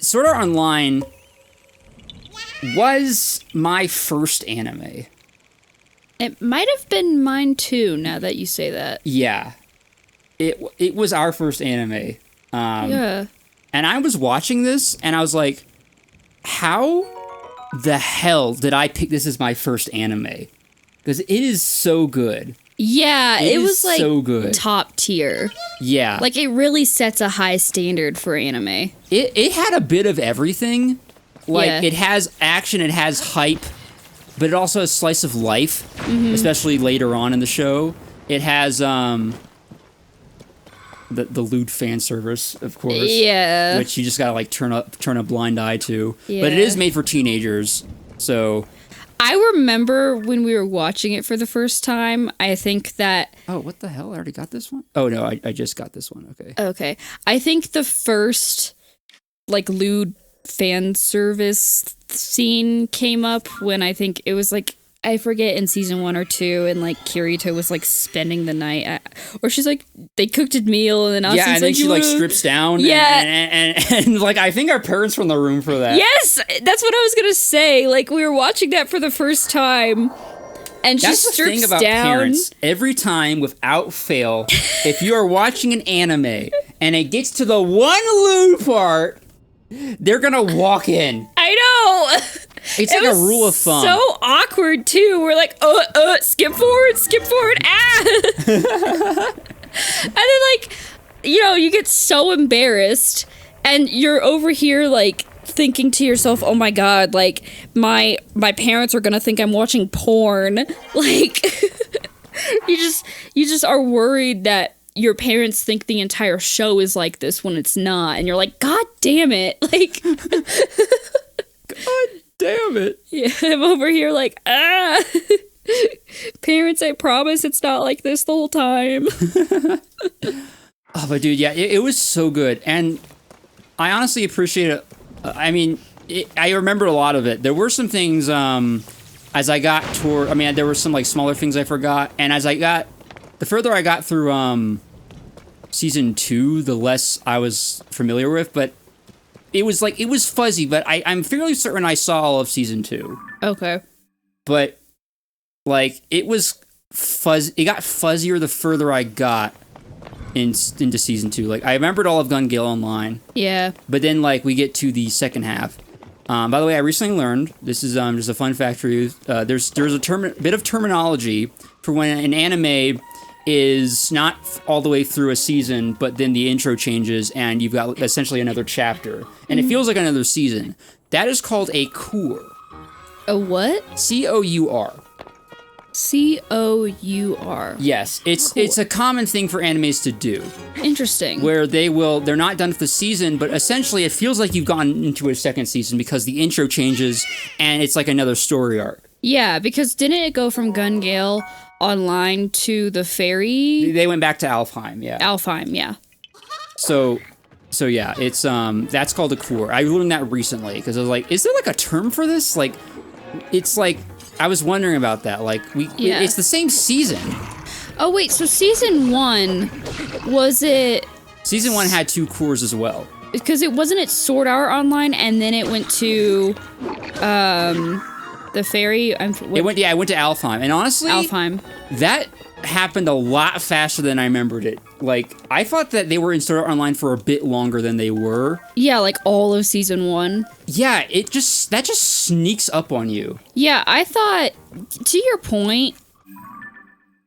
[SPEAKER 1] Sword Art Online was my first anime.
[SPEAKER 2] It might have been mine too, now that you say that.
[SPEAKER 1] Yeah. It was our first anime.
[SPEAKER 2] Yeah.
[SPEAKER 1] And I was watching this, and I was like, how the hell did I pick this as my first anime? Because it is so good.
[SPEAKER 2] Yeah, it was like
[SPEAKER 1] so good.
[SPEAKER 2] Top tier.
[SPEAKER 1] Yeah.
[SPEAKER 2] Like it really sets a high standard for anime.
[SPEAKER 1] It had a bit of everything. Like
[SPEAKER 2] Yeah.
[SPEAKER 1] it has action, it has hype, but it also has slice of life, especially later on in the show. It has the lewd fan service, of course.
[SPEAKER 2] Yeah.
[SPEAKER 1] Which you just gotta like turn a blind eye to.
[SPEAKER 2] Yeah.
[SPEAKER 1] But it is made for teenagers, so.
[SPEAKER 2] I remember when we were watching it for the first time, I think that...
[SPEAKER 1] Oh, what the hell? I already got this one? Oh, no, I just got this one. Okay.
[SPEAKER 2] Okay. I think the first, like, lewd fan service scene came up when I think it was, like, I forget, in season 1 or 2, and, like, Kirito was, like, spending the night or she's, like, they cooked a meal, and then Austin's
[SPEAKER 1] and then she, like, strips down.
[SPEAKER 2] Yeah.
[SPEAKER 1] And, like, I think our parents were in the room for that.
[SPEAKER 2] Yes! That's what I was gonna say. Like, we were watching that for the first time, and she
[SPEAKER 1] That's
[SPEAKER 2] strips
[SPEAKER 1] the thing about
[SPEAKER 2] down.
[SPEAKER 1] parents. Every time, without fail, if you are watching an anime, and it gets to the one lewd part, they're gonna walk in.
[SPEAKER 2] I know!
[SPEAKER 1] It's like a rule of thumb.
[SPEAKER 2] So awkward too. We're like, skip forward, ah! And then like, you know, you get so embarrassed, and you're over here like thinking to yourself, oh my god, like my parents are gonna think I'm watching porn. Like, you just are worried that your parents think the entire show is like this when it's not, and you're like, god damn it, like.
[SPEAKER 1] God damn it.
[SPEAKER 2] Yeah, I'm over here like, parents, I promise it's not like this the whole time.
[SPEAKER 1] Oh, but dude, yeah, it was so good. And I honestly appreciate it. I mean, I remember a lot of it. There were some things, as I got toward, I mean, there were some like smaller things I forgot. And the further I got through season 2, the less I was familiar with. But it was fuzzy, but I'm fairly certain I saw all of season 2.
[SPEAKER 2] Okay.
[SPEAKER 1] But like it was it got fuzzier the further I got into season 2. Like I remembered all of Gun Gale Online.
[SPEAKER 2] Yeah.
[SPEAKER 1] But then like we get to the second half By the way, I recently learned, this is just a fun fact for you, there's a bit of terminology for when an anime is not all the way through a season, but then the intro changes and you've got essentially another chapter. And it feels like another season. That is called a cour.
[SPEAKER 2] A what?
[SPEAKER 1] C-O-U-R.
[SPEAKER 2] C-O-U-R.
[SPEAKER 1] Yes, it's a common thing for animes to do.
[SPEAKER 2] Interesting.
[SPEAKER 1] Where they're not done with the season, but essentially it feels like you've gone into a second season because the intro changes and it's like another story arc.
[SPEAKER 2] Yeah, because didn't it go from Gun Gale Online to the ferry?
[SPEAKER 1] They went back to Alfheim, yeah.
[SPEAKER 2] Alfheim, yeah.
[SPEAKER 1] So yeah, it's that's called a cour. I learned that recently because I was like, is there like a term for this? Like, it's like I was wondering about that. Like it's the same season.
[SPEAKER 2] Oh wait, so season 1 was it?
[SPEAKER 1] Season 1 had 2 cours as well.
[SPEAKER 2] Because it wasn't Sword Art Online, and then it went to the ferry.
[SPEAKER 1] It went to Alfheim, and honestly,
[SPEAKER 2] Alfheim.
[SPEAKER 1] That happened a lot faster than I remembered it. Like, I thought that they were in Sword Art Online for a bit longer than they were.
[SPEAKER 2] Yeah, like all of season 1.
[SPEAKER 1] Yeah, that just sneaks up on you.
[SPEAKER 2] Yeah, I thought, to your point,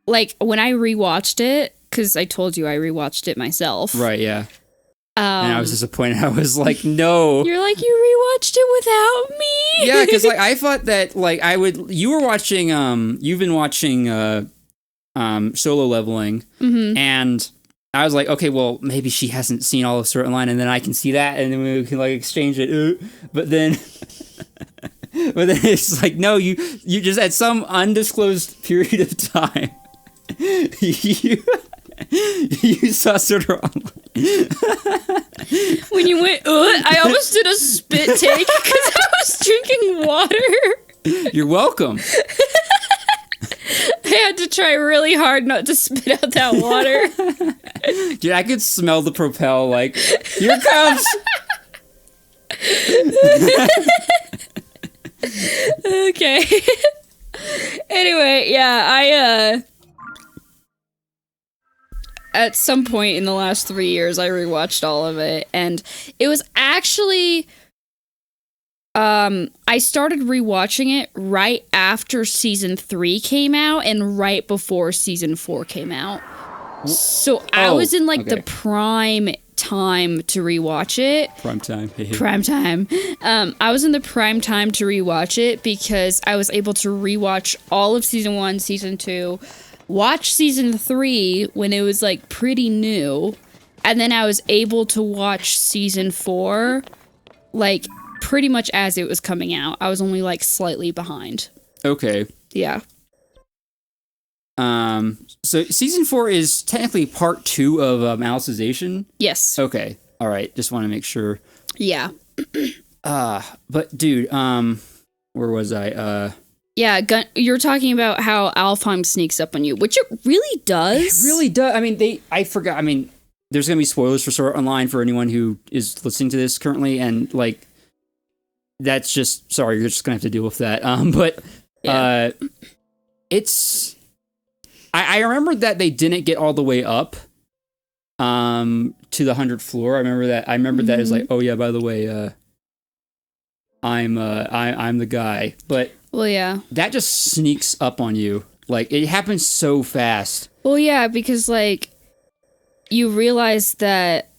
[SPEAKER 2] like when I rewatched it, because I told you I rewatched it myself.
[SPEAKER 1] Right, yeah. And I was disappointed. I was like, no.
[SPEAKER 2] You're like, you rewatched it without me?
[SPEAKER 1] Yeah, because like I thought that like you were watching you've been watching Solo Leveling, and I was like, okay, well maybe she hasn't seen all of Sword Art Online, and then I can see that, and then we can like exchange it. But then it's like, no, you just at some undisclosed period of time, you saw Sword Art Online.
[SPEAKER 2] When you went, I almost did a spit take because I was drinking water.
[SPEAKER 1] You're welcome.
[SPEAKER 2] I had to try really hard not to spit out that water.
[SPEAKER 1] Dude, I could smell the propel, like, here it comes!
[SPEAKER 2] Okay. Anyway, yeah, at some point in the last 3 years, I rewatched all of it, and it was actually, I started rewatching it right after season 3 came out, and right before season 4 came out. So I was in, like, the prime time to rewatch it.
[SPEAKER 1] Prime time.
[SPEAKER 2] Prime time. I was in the prime time to rewatch it, because I was able to rewatch all of season 1, season 2, watch season 3 when it was like pretty new, and then I was able to watch season 4 like pretty much as it was coming out. I was only like slightly behind.
[SPEAKER 1] Okay.
[SPEAKER 2] Yeah.
[SPEAKER 1] So season 4 is technically part 2 of Alicization?
[SPEAKER 2] Yes.
[SPEAKER 1] Okay. All right. Just want to make sure.
[SPEAKER 2] Yeah.
[SPEAKER 1] But dude, where was I?
[SPEAKER 2] Yeah, you're talking about how Alfheim sneaks up on you, which it really does.
[SPEAKER 1] It really does. I mean, I forgot. I mean, there's going to be spoilers for Sword Art Online for anyone who is listening to this currently, and, like, that's just, sorry, you're just going to have to deal with that. But it's, I remember that they didn't get all the way up to the 100th floor. I remember that as like, oh yeah, by the way, I'm the guy. But
[SPEAKER 2] well, yeah,
[SPEAKER 1] that just sneaks up on you. Like, it happens so fast.
[SPEAKER 2] Well, yeah, because like you realize that,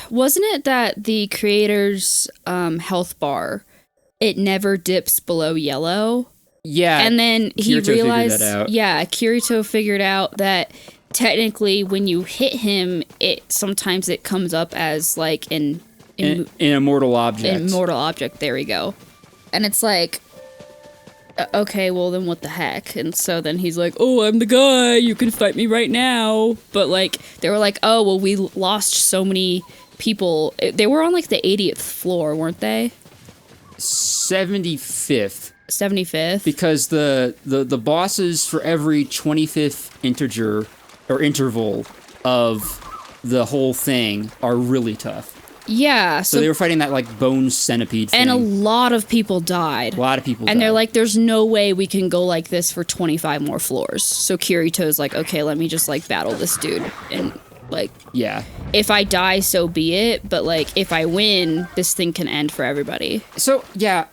[SPEAKER 2] wasn't it that the creator's health bar, it never dips below yellow?
[SPEAKER 1] Yeah.
[SPEAKER 2] And then he
[SPEAKER 1] Kirito
[SPEAKER 2] realized,
[SPEAKER 1] figured that out.
[SPEAKER 2] Yeah, Kirito figured out that technically when you hit him, sometimes it comes up as like an
[SPEAKER 1] immortal object.
[SPEAKER 2] Immortal object, there we go. And it's like, okay, well then what the heck? And so then he's like, oh, I'm the guy, you can fight me right now. But like, they were like, oh, well, we lost so many people. They were on like the 80th floor, weren't they?
[SPEAKER 1] 75th.
[SPEAKER 2] 75th?
[SPEAKER 1] Because the bosses for every 25th integer or interval of the whole thing are really tough.
[SPEAKER 2] Yeah.
[SPEAKER 1] So they were fighting that, like, bone centipede thing.
[SPEAKER 2] And a lot of people died.
[SPEAKER 1] A lot of people died.
[SPEAKER 2] And they're like, there's no way we can go like this for 25 more floors. So Kirito's like, okay, let me just, like, battle this dude. And Like,
[SPEAKER 1] Yeah.
[SPEAKER 2] if I die, so be it. But like, if I win, this thing can end for everybody.
[SPEAKER 1] So yeah,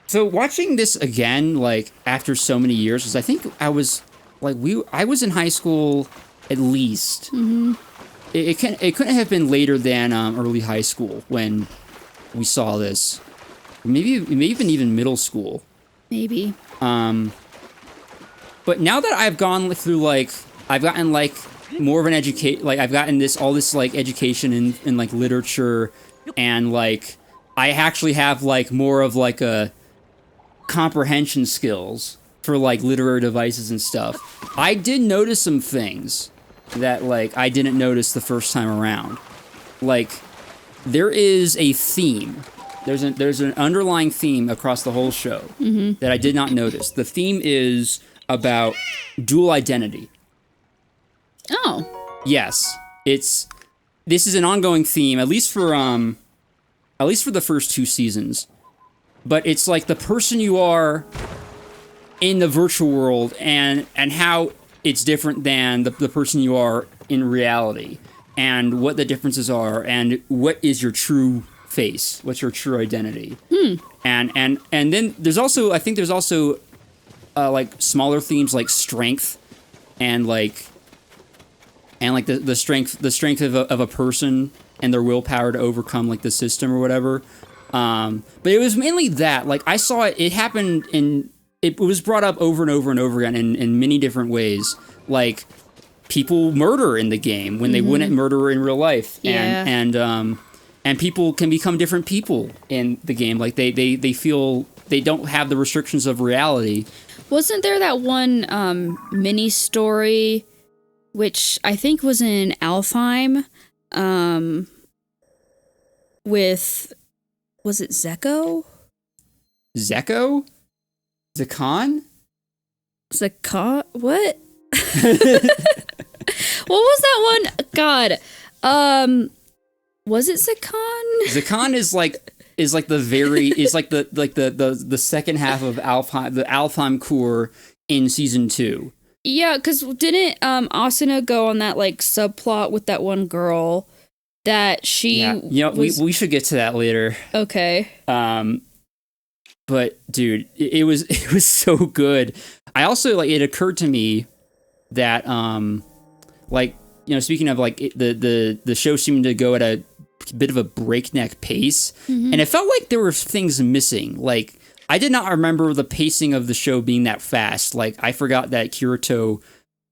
[SPEAKER 1] so watching this again, like after so many years, because I think I was like I was in high school at least. Mm-hmm. It couldn't have been later than early high school when we saw this. Maybe even middle school.
[SPEAKER 2] Maybe.
[SPEAKER 1] But now that I've gone through I've gotten more of an I've gotten all this education in like literature, and like I actually have more of a comprehension skills for literary devices and stuff. I did notice some things that I didn't notice the first time around. There is a theme. There's an underlying theme across the whole show that I did not notice. The theme is about dual identity.
[SPEAKER 2] Oh.
[SPEAKER 1] Yes, this is an ongoing theme, at least for the first 2 seasons. But it's the person you are in the virtual world and how it's different than the person you are in reality, and what the differences are, and what is your true face, what's your true identity. And then there's also, I think there's also smaller themes like strength and the strength of a person and their willpower to overcome the system or whatever. But it was mainly that I saw it happen it was brought up over and over and over again in many different ways. People murder in the game when they wouldn't murder in real life.
[SPEAKER 2] Yeah.
[SPEAKER 1] And people can become different people in the game. They feel they don't have the restrictions of reality.
[SPEAKER 2] Wasn't there that one mini story, which I think was in Alfheim, with, was it Zeko?
[SPEAKER 1] Zeko? Zakon?
[SPEAKER 2] Zakon? What? What was that one? God. Was it Zakon?
[SPEAKER 1] Zakon is the second half of Alfheim, the Alfheim core in season 2.
[SPEAKER 2] Yeah, because didn't Asuna go on that subplot with that one girl that she?
[SPEAKER 1] Yeah, we should get to that later.
[SPEAKER 2] Okay.
[SPEAKER 1] But dude, it was so good. I also it occurred to me that speaking of the show seemed to go at a bit of a breakneck pace, and it felt like there were things missing. I did not remember the pacing of the show being that fast. I forgot that Kirito,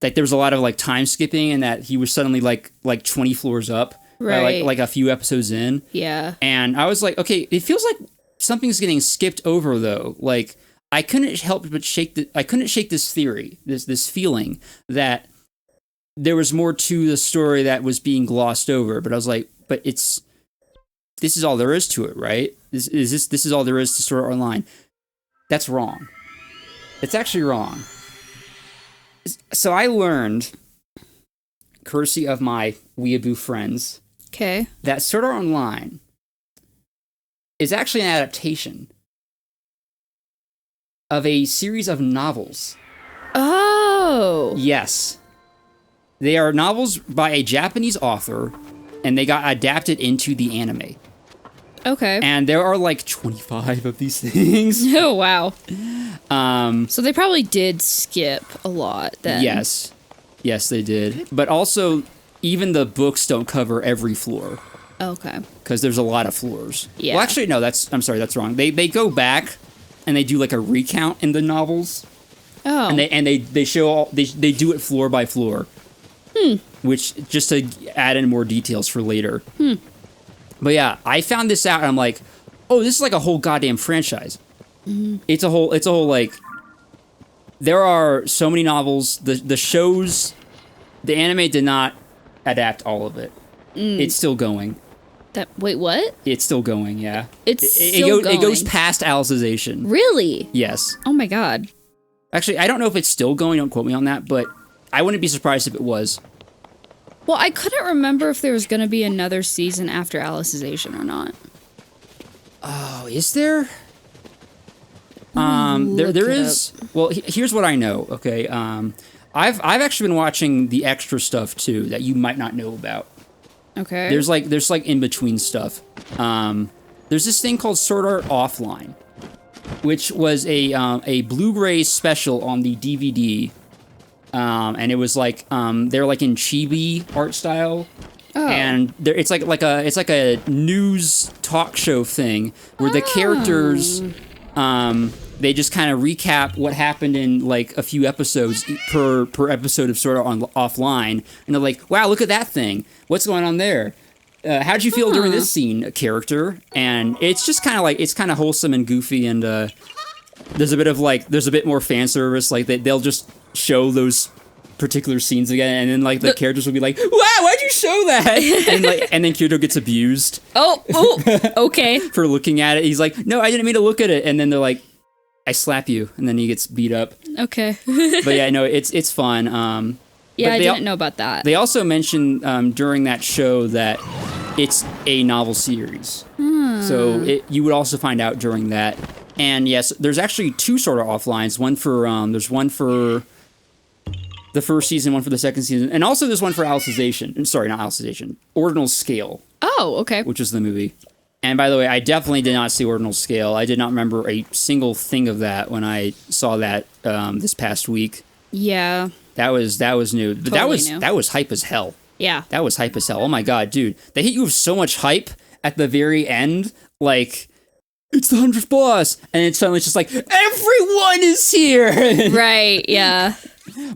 [SPEAKER 1] there was a lot of time skipping, and that he was suddenly 20 floors up,
[SPEAKER 2] right?
[SPEAKER 1] A few episodes in.
[SPEAKER 2] Yeah.
[SPEAKER 1] And I was like, okay, it feels like something's getting skipped over though. I couldn't help but shake this theory, this feeling that there was more to the story that was being glossed over. But I was like, but this is all there is to it, right? This is all there is to Sword Art Online. That's wrong. It's actually wrong. So I learned, courtesy of my weeaboo friends,
[SPEAKER 2] okay, that
[SPEAKER 1] Sword Art Online is actually an adaptation of a series of novels.
[SPEAKER 2] Oh.
[SPEAKER 1] Yes. They are novels by a Japanese author, and they got adapted into the anime.
[SPEAKER 2] Okay.
[SPEAKER 1] And there are 25 of these things.
[SPEAKER 2] Oh, wow. So they probably did skip a lot then.
[SPEAKER 1] Yes. Yes, they did. But also, even the books don't cover every floor.
[SPEAKER 2] Okay.
[SPEAKER 1] Because there's a lot of floors.
[SPEAKER 2] Yeah.
[SPEAKER 1] Well, actually, no, I'm sorry, that's wrong. They go back and they do a recount in the novels.
[SPEAKER 2] Oh.
[SPEAKER 1] And they show they do it floor by floor. Which, just to add in more details for later. But yeah, I found this out and I'm like, oh, this is a whole goddamn franchise. It's a whole there are so many novels. The shows, the anime did not adapt all of it. It's still going.
[SPEAKER 2] Wait, what?
[SPEAKER 1] It's still going, yeah.
[SPEAKER 2] Still going.
[SPEAKER 1] It goes past Alicization.
[SPEAKER 2] Really?
[SPEAKER 1] Yes.
[SPEAKER 2] Oh my god.
[SPEAKER 1] Actually, I don't know if it's still going, don't quote me on that, but I wouldn't be surprised if it was.
[SPEAKER 2] Well, I couldn't remember if there was going to be another season after Alicization or not.
[SPEAKER 1] Oh, is there? There is. Well, here's what I know. Okay, I've actually been watching the extra stuff too that you might not know about.
[SPEAKER 2] Okay.
[SPEAKER 1] There's like in between stuff. There's this thing called Sword Art Offline, which was a Blu-ray special on the DVD, and it was like they're like in chibi art style. Oh. And it's like a news talk show thing where the characters they just kind of recap what happened in like a few episodes per episode of Sword Art Offline, and they're like, wow, look at that thing, what's going on there, how did you feel during this scene, character? And it's just kind of like, it's kind of wholesome and goofy, and there's a bit more fan service, like they'll just show those particular scenes again, and then like the characters will be like, wow, why'd you show that? and then Kirito gets abused.
[SPEAKER 2] Oh, okay.
[SPEAKER 1] For looking at it. He's like, no, I didn't mean to look at it. And then they're like, I slap you, and then he gets beat up.
[SPEAKER 2] Okay.
[SPEAKER 1] But yeah, no, it's fun.
[SPEAKER 2] Yeah, I didn't know about that.
[SPEAKER 1] They also mentioned during that show that it's a novel series. So you would also find out during that. And yes, there's actually 2 sort of offlines. There's one for the first season, one for the second season, and also there's one for Alicization. Sorry, not Alicization. Ordinal Scale.
[SPEAKER 2] Oh, okay.
[SPEAKER 1] Which is the movie. And by the way, I definitely did not see Ordinal Scale. I did not remember a single thing of that when I saw that this past week.
[SPEAKER 2] Yeah.
[SPEAKER 1] That was new. But
[SPEAKER 2] Totally
[SPEAKER 1] that was hype as hell.
[SPEAKER 2] Yeah.
[SPEAKER 1] That was hype as hell. Oh my god, dude. They hit you with so much hype at the very end, like, it's the 100th boss, and it's suddenly just like, everyone is here!
[SPEAKER 2] Right, yeah.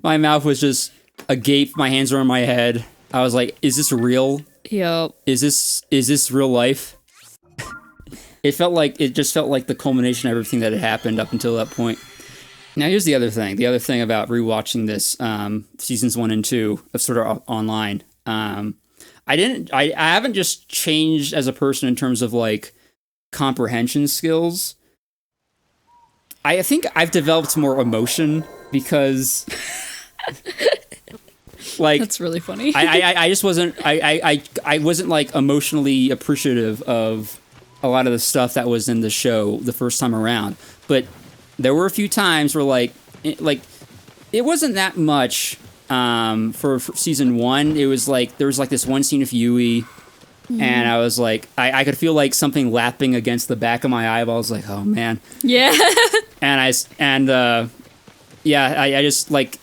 [SPEAKER 1] My mouth was just agape, my hands were on my head. I was like, is this real?
[SPEAKER 2] Yep.
[SPEAKER 1] Is this real life? It just felt like the culmination of everything that had happened up until that point. Now here's the other thing. The other thing about rewatching this, seasons 1 and 2 of Sword Art Online. I haven't just changed as a person in terms of like comprehension skills. I think I've developed more emotion because like,
[SPEAKER 2] that's really funny.
[SPEAKER 1] I just wasn't I wasn't like emotionally appreciative of a lot of the stuff that was in the show the first time around, but there were a few times where it wasn't that much for season 1. It was like there was like this one scene of Yui, and I was like, I could feel like something lapping against the back of my eyeballs. Like, oh man,
[SPEAKER 2] yeah.
[SPEAKER 1] I just like,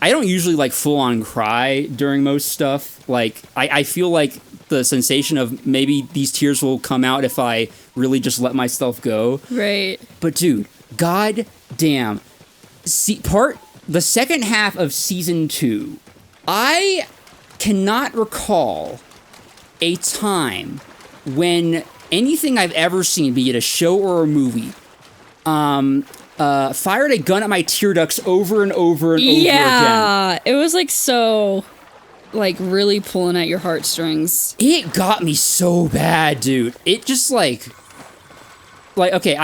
[SPEAKER 1] I don't usually like full on cry during most stuff. Like I feel like the sensation of maybe these tears will come out if I really just let myself go.
[SPEAKER 2] Right.
[SPEAKER 1] But dude, god damn. The second half of season 2, I cannot recall a time when anything I've ever seen, be it a show or a movie, fired a gun at my tear ducts over and over and over again.
[SPEAKER 2] Yeah, it was like so, like really pulling at your heartstrings.
[SPEAKER 1] It got me so bad, dude. It just like okay,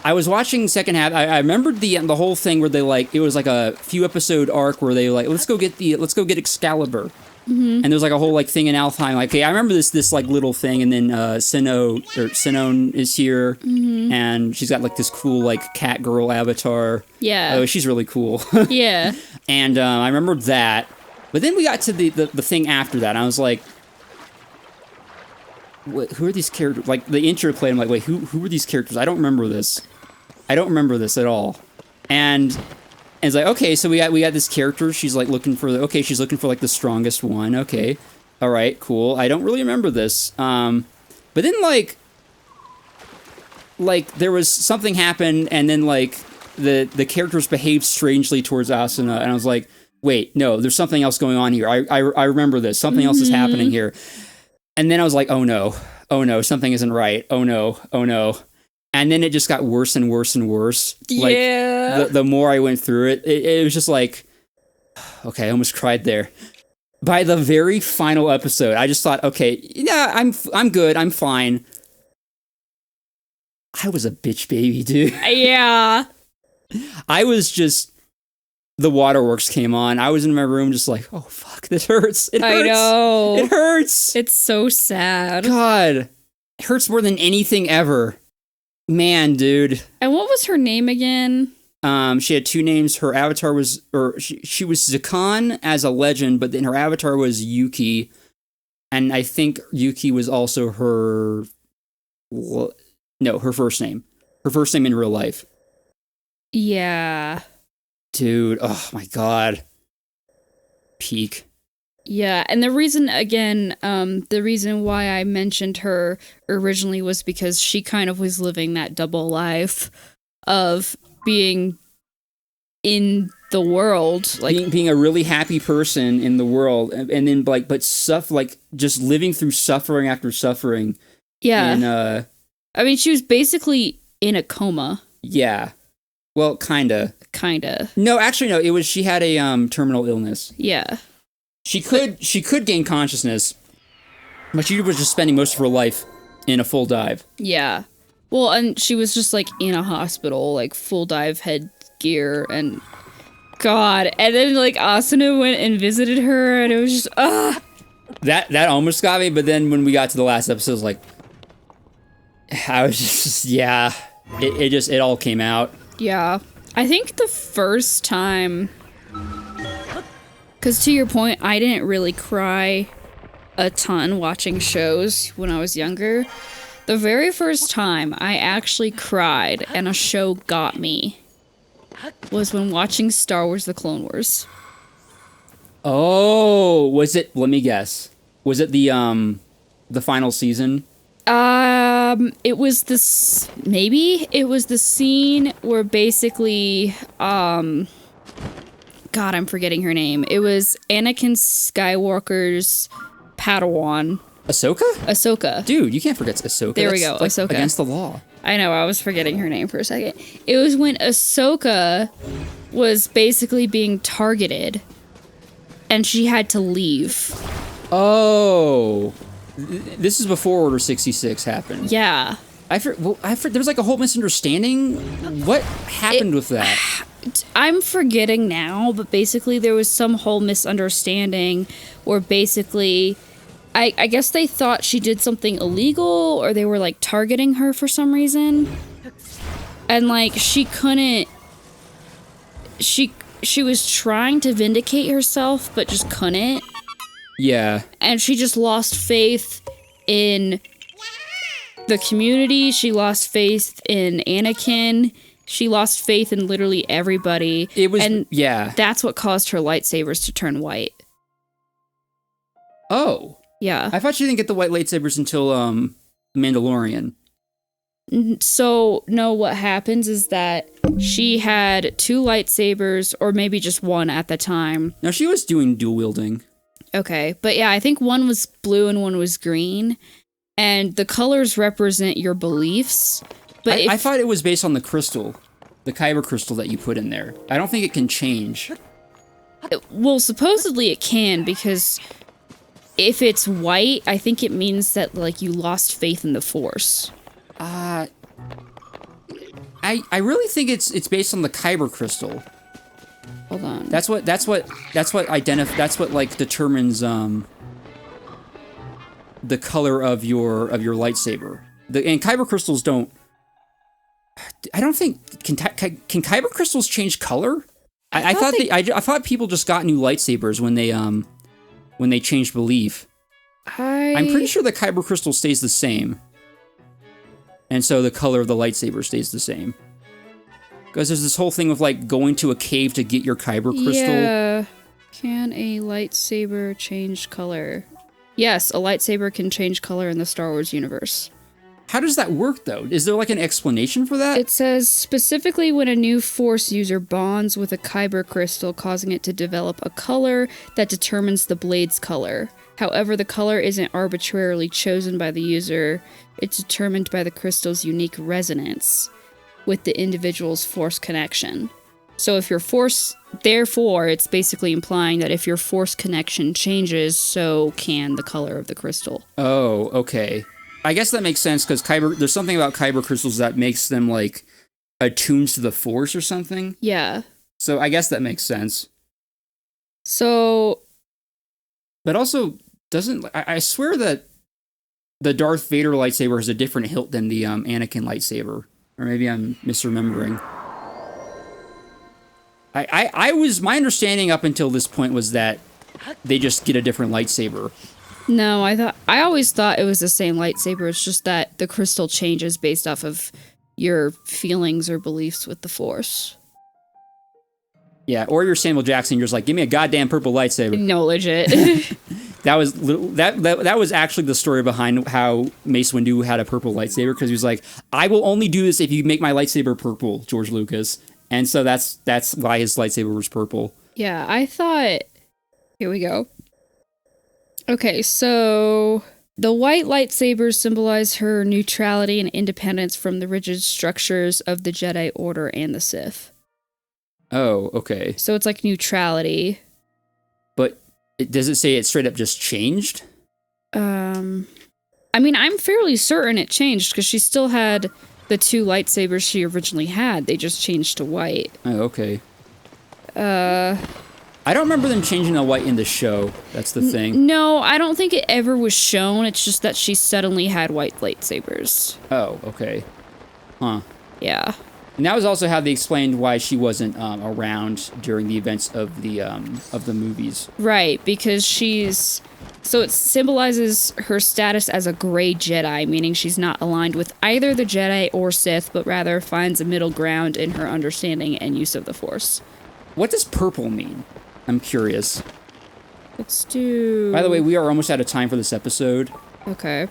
[SPEAKER 1] I was watching second half. I remembered the whole thing where they like, it was like a few episode arc where they like, let's go get Excalibur. And there's like a whole like thing in Alfheim. Like, okay, I remember this like little thing, and then Sinnoh is here, and she's got like this cool like cat girl avatar.
[SPEAKER 2] Yeah.
[SPEAKER 1] Oh, she's really cool.
[SPEAKER 2] Yeah.
[SPEAKER 1] And I remembered that, but then we got to the thing after that, and I was like, who are these characters? Like the intro played, I'm like, wait, who are these characters? I don't remember this. I don't remember this at all. And it's like, okay, so we got this character. She's like looking for she's looking for like the strongest one. Okay, all right, cool. I don't really remember this. But then like there was something happened, and then like the characters behaved strangely towards Asuna, and I was like, wait, no, there's something else going on here. I remember this. Something else is happening here. And then I was like, oh no, something isn't right. Oh no. And then it just got worse and worse and worse.
[SPEAKER 2] Yeah.
[SPEAKER 1] Like, the more I went through it, it was just like, okay, I almost cried there. By the very final episode, I just thought, okay, yeah, I'm good, I'm fine. I was a bitch baby, dude.
[SPEAKER 2] Yeah.
[SPEAKER 1] I was just, the waterworks came on. I was in my room just like, oh fuck, this hurts. It hurts.
[SPEAKER 2] I know.
[SPEAKER 1] It hurts.
[SPEAKER 2] It's so sad.
[SPEAKER 1] God, it hurts more than anything ever. Man, dude.
[SPEAKER 2] And what was her name again?
[SPEAKER 1] She had two names. Her avatar was, or she was Zakan as a legend, but then her avatar was Yuki. And I think Yuki was also her, no, her first name. Her first name in real life.
[SPEAKER 2] Yeah.
[SPEAKER 1] Dude, oh my God. Peak.
[SPEAKER 2] Yeah, and the reason, again, the reason why I mentioned her originally was because she kind of was living that double life of being in the world, like
[SPEAKER 1] being a really happy person in the world, and then like, but like just living through suffering after suffering.
[SPEAKER 2] Yeah.
[SPEAKER 1] And
[SPEAKER 2] I mean, she was basically in a coma.
[SPEAKER 1] Yeah. Well, kinda. No, actually, no. It was, she had a terminal illness.
[SPEAKER 2] Yeah.
[SPEAKER 1] She could gain consciousness, but she was just spending most of her life in a full dive.
[SPEAKER 2] Yeah. Well, and she was just like in a hospital, like full dive headgear, and God. And then like Asuna went and visited her, and it was just
[SPEAKER 1] That almost got me, but then when we got to the last episode, I was like, I was just yeah. It all came out.
[SPEAKER 2] Yeah. I think the first time, because to your point, I didn't really cry a ton watching shows when I was younger. The very first time I actually cried and a show got me was when watching Star Wars: The Clone Wars.
[SPEAKER 1] Oh, was it? Let me guess. Was it the final season?
[SPEAKER 2] It was this, maybe it was the scene where basically, God, I'm forgetting her name. It was Anakin Skywalker's Padawan. Ahsoka.
[SPEAKER 1] Dude, you can't forget Ahsoka.
[SPEAKER 2] There we go,
[SPEAKER 1] like
[SPEAKER 2] Ahsoka.
[SPEAKER 1] Against the law.
[SPEAKER 2] I know, I was forgetting her name for a second. It was when Ahsoka was basically being targeted, and she had to leave.
[SPEAKER 1] Oh. This is before Order 66 happened.
[SPEAKER 2] Yeah.
[SPEAKER 1] There was like a whole misunderstanding. What happened with that?
[SPEAKER 2] I'm forgetting now, but basically there was some whole misunderstanding where basically, I guess they thought she did something illegal, or they were like targeting her for some reason. And like she couldn't, she was trying to vindicate herself, but just couldn't.
[SPEAKER 1] Yeah.
[SPEAKER 2] And she just lost faith in the community. She lost faith in Anakin. She lost faith in literally everybody.
[SPEAKER 1] Yeah.
[SPEAKER 2] That's what caused her lightsabers to turn white.
[SPEAKER 1] Oh.
[SPEAKER 2] Yeah.
[SPEAKER 1] I thought she didn't get the white lightsabers until The Mandalorian.
[SPEAKER 2] So, no, what happens is that she had 2 lightsabers, or maybe just one at the time.
[SPEAKER 1] No, she was doing dual wielding.
[SPEAKER 2] Okay, but yeah, I think one was blue and one was green, and the colors represent your beliefs. But
[SPEAKER 1] I thought it was based on the crystal, the kyber crystal that you put in there. I don't think it can change.
[SPEAKER 2] Well, supposedly it can, because if it's white, I think it means that like you lost faith in the Force.
[SPEAKER 1] I really think it's based on the kyber crystal.
[SPEAKER 2] Hold on.
[SPEAKER 1] That's what like determines the color of your lightsaber. And kyber crystals don't. I don't think can kyber crystals change color. I thought people just got new lightsabers when they changed belief. I'm pretty sure the kyber crystal stays the same, and so the color of the lightsaber stays the same. Because there's this whole thing of like going to a cave to get your kyber crystal.
[SPEAKER 2] Yeah. Can a lightsaber change color? Yes, a lightsaber can change color in the Star Wars universe.
[SPEAKER 1] How does that work, though? Is there like an explanation for that?
[SPEAKER 2] It says, specifically when a new Force user bonds with a kyber crystal, causing it to develop a color that determines the blade's color. However, the color isn't arbitrarily chosen by the user. It's determined by the crystal's unique resonance with the individual's Force connection. So if your Force, therefore, it's basically implying that if your Force connection changes, so can the color of the crystal.
[SPEAKER 1] Oh, okay. I guess that makes sense, because there's something about kyber crystals that makes them like attuned to the Force or something.
[SPEAKER 2] Yeah.
[SPEAKER 1] So I guess that makes sense.
[SPEAKER 2] So,
[SPEAKER 1] but also I swear that the Darth Vader lightsaber has a different hilt than the Anakin lightsaber, or maybe I'm misremembering. My understanding up until this point was that they just get a different lightsaber.
[SPEAKER 2] No, I always thought it was the same lightsaber. It's just that the crystal changes based off of your feelings or beliefs with the Force.
[SPEAKER 1] Yeah, or you're Samuel Jackson. You're just like, give me a goddamn purple lightsaber.
[SPEAKER 2] No, legit.
[SPEAKER 1] That was actually the story behind how Mace Windu had a purple lightsaber, because he was like, I will only do this if you make my lightsaber purple, George Lucas. And so that's why his lightsaber was purple.
[SPEAKER 2] Yeah, I thought... Here we go. Okay, so... The white lightsabers symbolize her neutrality and independence from the rigid structures of the Jedi Order and the Sith.
[SPEAKER 1] Oh, okay.
[SPEAKER 2] So it's like neutrality.
[SPEAKER 1] But does it say it straight up just changed?
[SPEAKER 2] I mean, I'm fairly certain it changed, because she still had the two lightsabers she originally had. They just changed to white.
[SPEAKER 1] Oh, okay. I don't remember them changing the white in the show. That's the thing.
[SPEAKER 2] No, I don't think it ever was shown. It's just that she suddenly had white lightsabers.
[SPEAKER 1] Oh, okay. Huh.
[SPEAKER 2] Yeah.
[SPEAKER 1] And that was also how they explained why she wasn't around during the events of the movies.
[SPEAKER 2] Right, because she's... So it symbolizes her status as a gray Jedi, meaning she's not aligned with either the Jedi or Sith, but rather finds a middle ground in her understanding and use of the Force.
[SPEAKER 1] What does purple mean? I'm curious.
[SPEAKER 2] Let's do...
[SPEAKER 1] By the way, we are almost out of time for this episode.
[SPEAKER 2] Okay.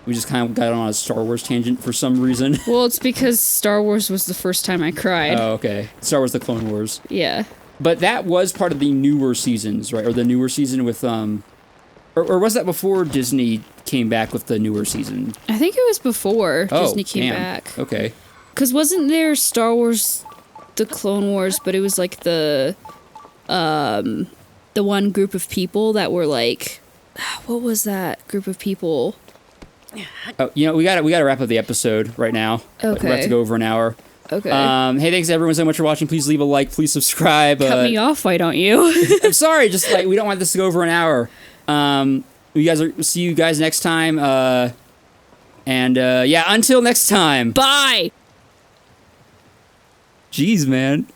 [SPEAKER 1] We just kind of got on a Star Wars tangent for some reason.
[SPEAKER 2] Well, it's because Star Wars was the first time I cried.
[SPEAKER 1] Oh, okay. Star Wars: The Clone Wars.
[SPEAKER 2] Yeah.
[SPEAKER 1] But that was part of the newer seasons, right? Or the newer season with or was that before Disney came back with the newer season?
[SPEAKER 2] I think it was before Disney came
[SPEAKER 1] damn.
[SPEAKER 2] back.
[SPEAKER 1] Okay.
[SPEAKER 2] Because wasn't there Star Wars, The Clone Wars, but it was like the one group of people that were like, what was that group of people?
[SPEAKER 1] Oh, we gotta wrap up the episode right now.
[SPEAKER 2] Okay.
[SPEAKER 1] We're about to go over an hour.
[SPEAKER 2] Okay.
[SPEAKER 1] Hey, thanks everyone so much for watching. Please leave a like. Please subscribe.
[SPEAKER 2] Cut me off, why don't you?
[SPEAKER 1] I'm sorry. Just like we don't want this to go over an hour. See you guys next time. Until next time.
[SPEAKER 2] Bye.
[SPEAKER 1] Jeez, man.